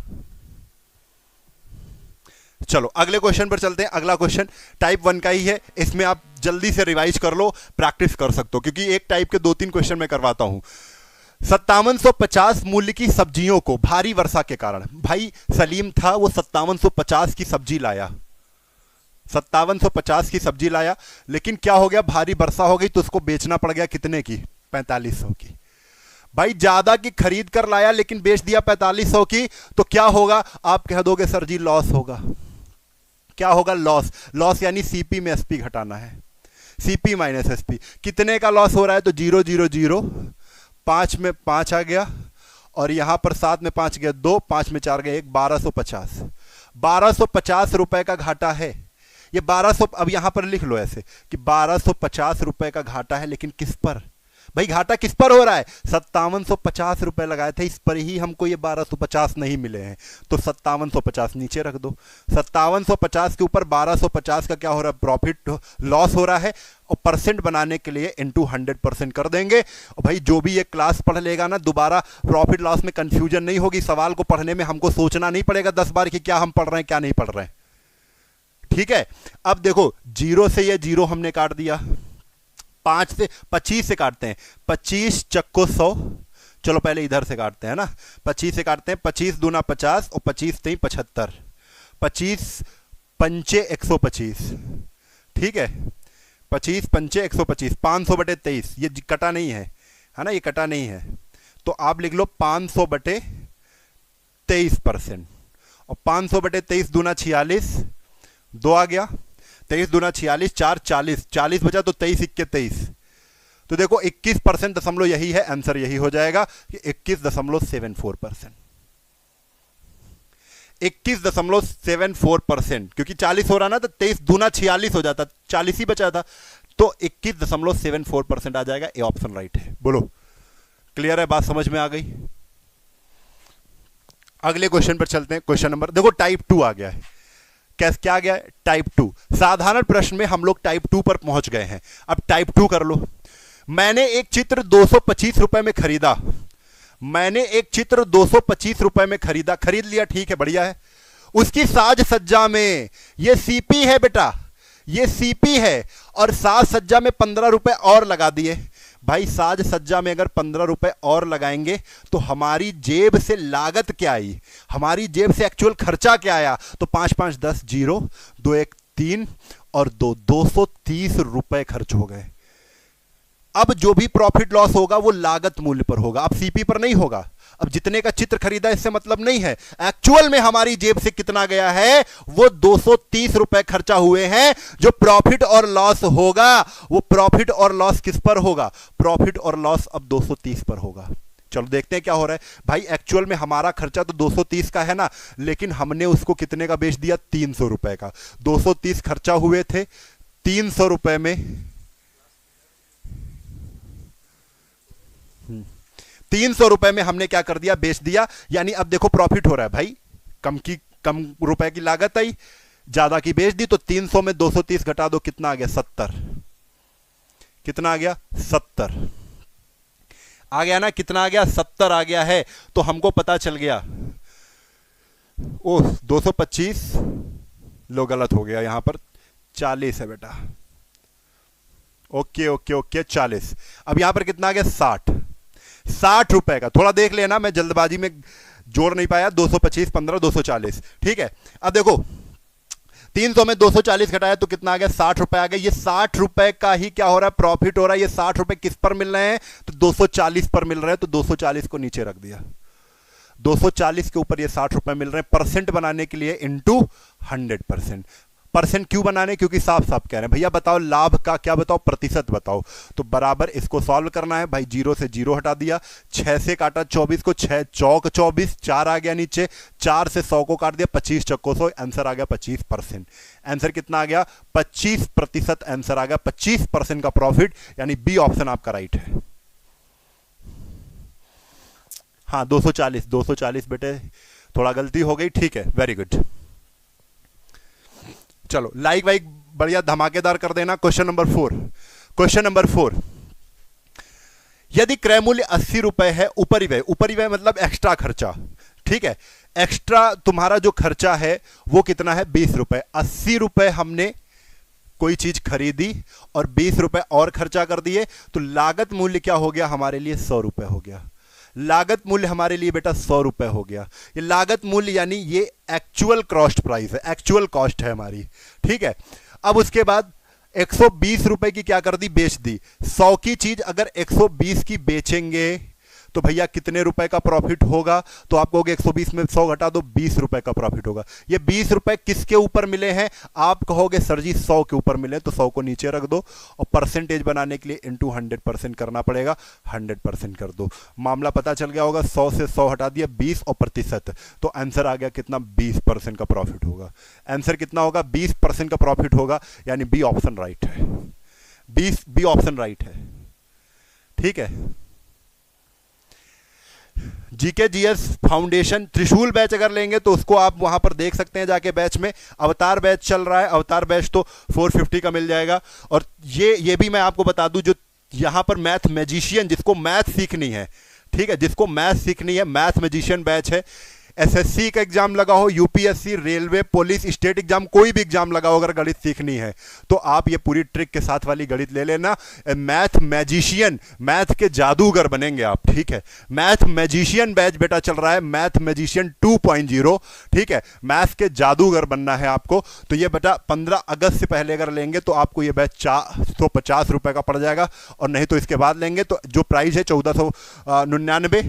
चलो अगले क्वेश्चन पर चलते हैं। अगला क्वेश्चन टाइप 1 का ही है, इसमें आप जल्दी से रिवाइज कर लो, प्रैक्टिस कर सकते हो, क्योंकि एक टाइप के 2-3 क्वेश्चन मैं करवाता हूं। 5750 मूल्य की सब्जियों को भारी वर्षा के कारण, भाई सलीम था वो 5750 की सब्जी लाया, 5750 की सब्जी लाया, लेकिन क्या हो गया, भारी वर्षा हो गई तो उसको बेचना पड़ गया कितने की, 4500 की। भाई ज्यादा की खरीद कर लाया लेकिन बेच दिया 4500 की, तो क्या होगा, आप कह दोगे सर जी लॉस होगा। क्या होगा, लॉस। लॉस यानी सीपी में एसपी घटाना है, सीपी माइनस एसपी। कितने का लॉस हो रहा है, तो 0 0 0, 5 में 5 आ गया, और यहां पर 7 में 5 गया 2, 5 में 4 गया 1, 1250। 1250 रुपए का घाटा है ये 1200। अब यहां पर लिख लो ऐसे कि 1250 रुपए का घाटा है, लेकिन किस पर, भाई घाटा किस पर हो रहा है, 5750 रुपए लगाए थे, इस पर ही हमको ये 1250 नहीं मिले हैं, तो 5750 नीचे रख दो। 5750 के ऊपर 1250 का क्या हो रहा है, प्रॉफिट लॉस हो रहा है, और परसेंट बनाने के लिए इनटू 100% कर देंगे। और भाई जो भी ये क्लास पढ़ लेगा ना, दोबारा प्रॉफिट लॉस में कंफ्यूजन नहीं होगी, सवाल को पढ़ने में हमको सोचना नहीं पड़ेगा 10 बार कि क्या हम पढ़ रहे हैं क्या नहीं पढ़ रहे हैं, ठीक है। अब देखो, 0 से ये 0 हमने काट दिया, 5 से 25 से काटते हैं, 25 चक्को 100, चलो पहले इधर से काटते हैं ना, 25 से काटते हैं, 25 दूना 50 और 25 3 75, 25 पंचे 125, ठीक है, 25 पंचे 125, 500 बटे 23, ये कटा नहीं है ना, ये कटा नहीं है, तो आप लिख लो 500 बटे 23%, और 500 बटे 23 दूना 46, 2 आ गया, 23 दूना 46, 4 40, 40 बचा तो 23 इक्के 23, तो देखो 21% दशमलव यही है, आंसर यही हो जाएगा कि 21.74%, 21.74%, क्योंकि 40 हो रहा ना तो 23 दूना 46 हो जाता, 40 ही बचा था, तो 21.74% आ जाएगा। ए ऑप्शन राइट है। बोलो क्लियर है, बात समझ में आ गई। अगले क्वेश्चन पर चलते हैं। क्वेश्चन नंबर देखो टाइप 2 आ गया है, कैसे क्या आ गया है, टाइप 2। साधारण प्रश्न में हम लोग टाइप 2 पर पहुंच गए हैं। अब टाइप 2 कर लो। मैंने एक चित्र 225 रुपए में खरीदा, मैंने एक चित्र 225 रुपए में खरीदा, खरीद लिया, ठीक है, बढ़िया है। उसकी साज सज्जा में, ये सीपी है बेटा, ये सीपी है, और साज सज्जा में 15 रुपए और लगा दिए। भाई साज सज्जा में अगर 15 रुपए और लगाएंगे तो हमारी जेब से लागत क्या आई, हमारी जेब से एक्चुअल खर्चा क्या आया, तो 5 5 10 0, 2 1 3 और 2 230 रुपए खर्च हो गए। अब जो भी प्रॉफिट लॉस होगा वो लागत मूल्य पर होगा, अब सीपी पर नहीं होगा। अब जितने का चित्र खरीदा इससे मतलब नहीं है, एक्चुअल में हमारी जेब से कितना गया है, वो 230 रुपए खर्चा हुए हैं। जो प्रॉफिट और लॉस होगा वो प्रॉफिट और लॉस किस पर होगा, प्रॉफिट और लॉस अब 230 पर होगा। चलो देखते हैं क्या हो रहा है। भाई एक्चुअल में हमारा खर्चा तो 230 का है ना, लेकिन हमने उसको कितने का बेच दिया, 300 रुपए का। 230 खर्चा हुए थे, 300 रुपए में 300 रुपए में हमने क्या कर दिया, बेच दिया। यानी अब देखो प्रॉफिट हो रहा है भाई, कम की कम रुपए की लागत आई, ज्यादा की बेच दी, तो 300 में 230 घटा दो, कितना आ गया 70। कितना आ गया 70 आ गया ना, कितना आ गया 70 आ गया है। तो हमको पता चल गया, ओ 225 लो गलत हो गया, यहां पर 40 है बेटा। Okay okay okay 40। अब यहां पर कितना आ गया 60 रुपए का। थोड़ा देख लेना, मैं जल्दबाजी में जोड़ नहीं पाया। 225 15 240, ठीक है। अब देखो 300 में 240 घटाया तो कितना आ गया 60 रुपए आ गया। ये 60 रुपए का ही क्या हो रहा है, प्रॉफिट हो रहा है। ये 60 रुपए किस पर मिल रहे हैं, तो 240 पर मिल रहे हैं। तो 240 को नीचे रख दिया, 240 के ऊपर ये 60 रुपए मिल रहे हैं। परसेंट बनाने के लिए इंटू 100%। परसेंट क्यों बनाने, क्योंकि साफ साफ कह रहे हैं भैया बताओ लाभ का क्या बताओ, प्रतिशत बताओ। तो बराबर इसको सॉल्व करना है भाई। 0 से 0 हटा दिया, 6 से काटा 24 को, 6 चौक 24, 4 आ गया नीचे, 4 से 100 को काट दिया, 25 चक्को 100, आंसर आ गया 25%। आंसर कितना आ गया 25% आंसर आ गया। 25% का प्रॉफिट, यानी बी ऑप्शन आपका राइट है। हाँ 240 बेटे, थोड़ा गलती हो गई, ठीक है, वेरी गुड। चलो लाइक वाइक बढ़िया धमाकेदार कर देना। Question number 4। यदि क्रय मूल्य 80 रुपए है, उपरिव्यय मतलब एक्स्ट्रा खर्चा, ठीक है, एक्स्ट्रा तुम्हारा जो खर्चा है वो कितना है 20 रुपए। 80 रुपए हमने कोई चीज खरीदी और 20 रुपए और खर्चा कर दिए, तो लागत मूल्य क्या हो गया हमारे लिए 100 रुपए हो गया। लागत मूल्य हमारे लिए बेटा 100 रुपए हो गया। ये लागत मूल्य यानी ये एक्चुअल कॉस्ट प्राइस है, एक्चुअल कॉस्ट है हमारी, ठीक है। अब उसके बाद 120 रुपए की क्या कर दी, बेच दी। 100 की चीज अगर 120 की बेचेंगे तो भैया कितने रुपए का प्रॉफिट होगा, तो आप कहोगे 120 में 100 घटा दो, 20 रुपए का प्रॉफिट होगा। ये 20 रुपए किसके ऊपर मिले हैं, आप कहोगे सर जी 100 के ऊपर मिले, तो 100 को नीचे रख दो और परसेंटेज बनाने के लिए इंटू 100% करना पड़ेगा, 100% कर दो। मामला पता चल गया होगा, 100 से 100 हटा दिया, 20 और प्रतिशत, तो आंसर आ गया कितना 20% का प्रॉफिट होगा। आंसर कितना होगा 20% का प्रॉफिट होगा, यानी बी ऑप्शन राइट है। बी ऑप्शन राइट है, ठीक है। जीके जीएस फाउंडेशन त्रिशूल बैच अगर लेंगे तो उसको आप वहां पर देख सकते हैं जाके, बैच में अवतार बैच चल रहा है, अवतार बैच तो 450 का मिल जाएगा। और ये भी मैं आपको बता दूं, जो यहां पर मैथ मैजिशियन, जिसको मैथ सीखनी है, ठीक है, जिसको मैथ सीखनी है, मैथ मैजिशियन बैच है। एसएससी का एग्जाम लगा हो, UPSC, railway, police, state exam, कोई भी एग्जाम लगा हो, अगर गणित सीखनी है तो आप ये पूरी ट्रिक के साथ वाली गणित ले लेना। मैथ मैजिशियन, मैथ के जादूगर बनेंगे आप, ठीक है। मैथ मैजिशियन बैच बेटा चल रहा है, मैथ मैजिशियन 2.0, ठीक है। मैथ के जादूगर बनना है आपको, तो ये बेटा 15 अगस्त से पहले अगर लेंगे तो आपको ये बैच 450 रुपए का पड़ जाएगा, और नहीं तो इसके बाद लेंगे तो जो प्राइस है 1499,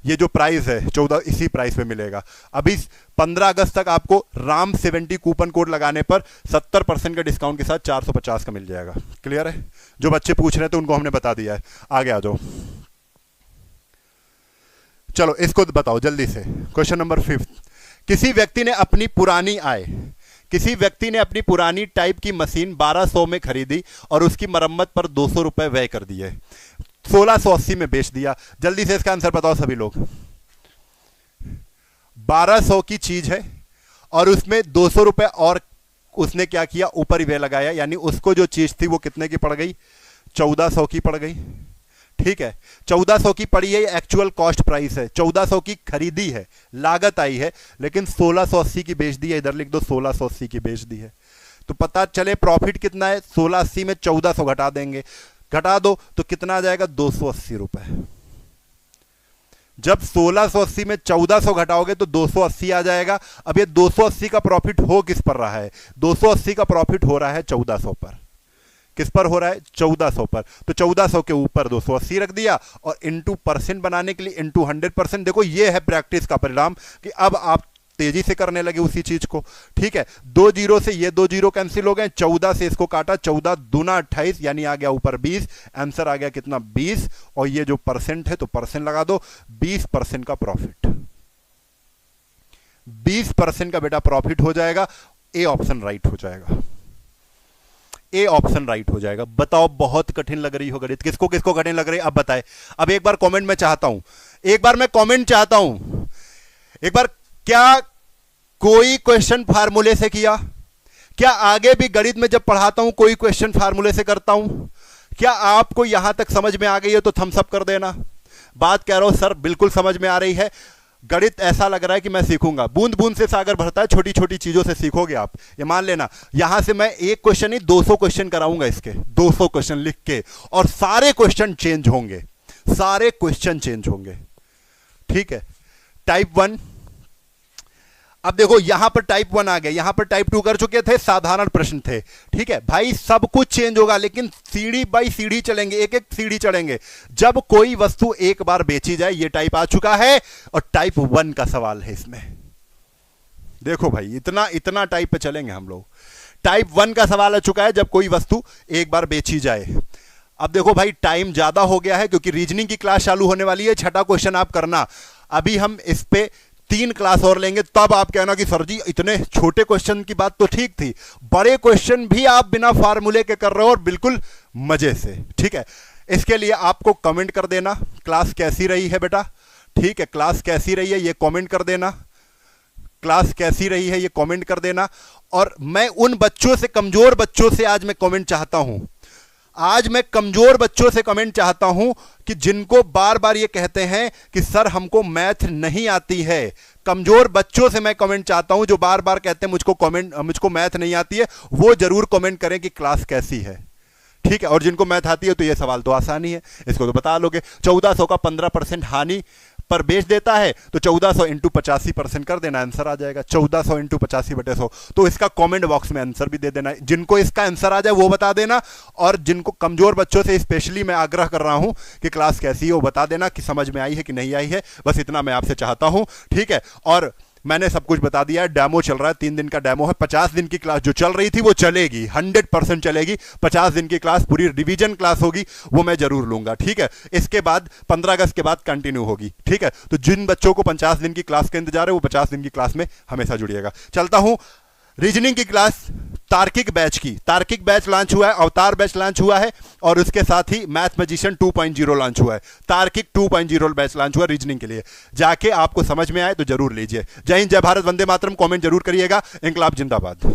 ये जो प्राइस है 14 इसी प्राइस पे मिलेगा। अभी 15 अगस्त तक आपको राम 70 कूपन कोड लगाने पर 70% के डिस्काउंट के साथ 450 का मिल जाएगा। क्लियर है? जो बच्चे पूछ रहे थे उनको हमने बता दिया है। आगे आ जाओ, चलो इसको बताओ जल्दी से। Question number 5। किसी व्यक्ति ने अपनी पुरानी टाइप की मशीन 1200 में खरीदी और उसकी मरम्मत पर 200 रुपए व्यय कर दिए, 1680 में बेच दिया। जल्दी से इसका आंसर बताओ सभी लोग। 1200 की चीज है और उसमें 200 रुपए और उसने क्या किया, ऊपर व्यय लगाया, यानी उसको जो चीज थी वो कितने की पड़ गई, 1400 की पड़ गई, ठीक है। 1400 की पड़ी है, एक्चुअल कॉस्ट प्राइस है, 1400 की खरीदी है, लागत आई है, लेकिन 1680 की बेच दी है। इधर लिख दो 1680 की बेच दी है, तो पता चले प्रॉफिट कितना है। 1680 में 1400 घटा देंगे, घटा दो तो कितना आ जाएगा 280 रुपए। जब 1680 में 1400 घटाओगे तो 280 आ जाएगा। अब ये 280 का प्रॉफिट हो किस पर रहा है, 280 का प्रॉफिट हो रहा है 1400 पर। किस पर हो रहा है, 1400 पर। तो 1400 के ऊपर 280 रख दिया और इंटू परसेंट बनाने के लिए इंटू 100%। देखो ये है प्रैक्टिस का परिणाम कि अब आप तेजी से करने लगे उसी चीज को, ठीक है। 2 जीरो से ये 2 जीरो कैंसिल हो गए, 14 से इसको काटा, 14 दूना 28, यानी आ गया ऊपर 20। आंसर आ गया कितना 20, और ये जो परसेंट है तो परसेंट लगा दो, 20% का प्रॉफिट, 20% का बेटा प्रॉफिट हो जाएगा। ए ऑप्शन राइट हो जाएगा, ए ऑप्शन राइट हो जाएगा। बताओ बहुत कठिन लग रही हो गणित, किसको किसको कठिन लग रही है अब बताए। अब एक बार कमेंट में चाहता हूं, एक बार मैं कमेंट चाहता हूं, एक बार क्या कोई क्वेश्चन फार्मूले से किया? क्या आगे भी गणित में जब पढ़ाता हूं कोई क्वेश्चन फार्मूले से करता हूं? क्या आपको यहां तक समझ में आ गई है तो थम्स अप कर देना। बात कह रहा हूं सर बिल्कुल समझ में आ रही है, गणित ऐसा लग रहा है कि मैं सीखूंगा। बूंद बूंद से सागर भरता है, छोटी छोटी चीजों से सीखोगे आप, ये मान लेना। यहां से मैं एक क्वेश्चन नहीं 200 क्वेश्चन कराऊंगा इसके, 200 क्वेश्चन लिख के, और सारे क्वेश्चन चेंज होंगे, सारे क्वेश्चन चेंज होंगे। ठीक है, टाइप 1। अब देखो यहां पर टाइप 1 आ गया, यहां पर टाइप 2 कर चुके थे, साधारण प्रश्न थे। ठीक है भाई, सब कुछ चेंज होगा, लेकिन सीढ़ी बाई सीढ़ी चलेंगे, एक एक सीढ़ी चढ़ेंगे। जब कोई वस्तु एक बार बेची जाए, ये टाइप आ चुका है, और टाइप 1 का सवाल है इसमें। देखो भाई, इतना इतना टाइप पे चलेंगे हम लोग। टाइप 1 का सवाल आ चुका है, जब कोई वस्तु एक बार बेची जाए। अब देखो भाई, टाइम ज्यादा हो गया है क्योंकि रीजनिंग की क्लास चालू होने वाली है। छठा क्वेश्चन आप करना। अभी हम इस पे 3 क्लास और लेंगे, तब आप कहना कि सर जी इतने छोटे क्वेश्चन की बात तो ठीक थी, बड़े क्वेश्चन भी आप बिना फार्मूले के कर रहे हो और बिल्कुल मजे से। ठीक है, इसके लिए आपको कमेंट कर देना क्लास कैसी रही है बेटा। ठीक है, क्लास कैसी रही है ये कमेंट कर देना, क्लास कैसी रही है ये कमेंट कर देना। और मैं उन बच्चों से, कमजोर बच्चों से आज मैं कमेंट चाहता हूं, आज मैं कमजोर बच्चों से कमेंट चाहता हूं कि जिनको बार बार ये कहते हैं कि सर हमको मैथ नहीं आती है। कमजोर बच्चों से मैं कमेंट चाहता हूं जो बार बार कहते हैं मुझको मैथ नहीं आती है, वो जरूर कमेंट करें कि क्लास कैसी है। ठीक है, और जिनको मैथ आती है तो ये सवाल तो आसान ही है, इसको तो बता लोगे। 1400 का 15% हानि पर बेच देता है, तो 1400 इंटू 85% कर देना, आंसर आ जाएगा। 1400 इंटू 85/100। तो इसका कमेंट बॉक्स में आंसर भी दे देना, जिनको इसका आंसर आ जाए वो बता देना। और जिनको कमजोर बच्चों से स्पेशली मैं आग्रह कर रहा हूं कि क्लास कैसी है वो बता देना, कि समझ में आई है कि नहीं आई है। बस इतना मैं आपसे चाहता हूं। ठीक है, और मैंने सब कुछ बता दिया है। डेमो चल रहा है, 3 दिन का डेमो है। 50 दिन की क्लास जो चल रही थी वो चलेगी, 100% चलेगी। 50 दिन की क्लास पूरी रिवीजन क्लास होगी, वो मैं जरूर लूंगा। ठीक है, इसके बाद 15 अगस्त के बाद कंटिन्यू होगी। ठीक है, तो जिन बच्चों को 50 दिन की क्लास का इंतजार है वो 50 दिन की क्लास में हमेशा जुड़िएगा। चलता हूं रीजनिंग की क्लास, तार्किक बैच की। तार्किक बैच लॉन्च हुआ है, अवतार बैच लॉन्च हुआ है, और उसके साथ ही मैथ मैजिशियन 2.0 लॉन्च हुआ है। तार्किक 2.0 बैच लॉन्च हुआ रीजनिंग के लिए। जाके आपको समझ में आए तो जरूर लीजिए। जय हिंद, जय भारत, वंदे मातरम। कमेंट जरूर करिएगा। इंकलाब जिंदाबाद।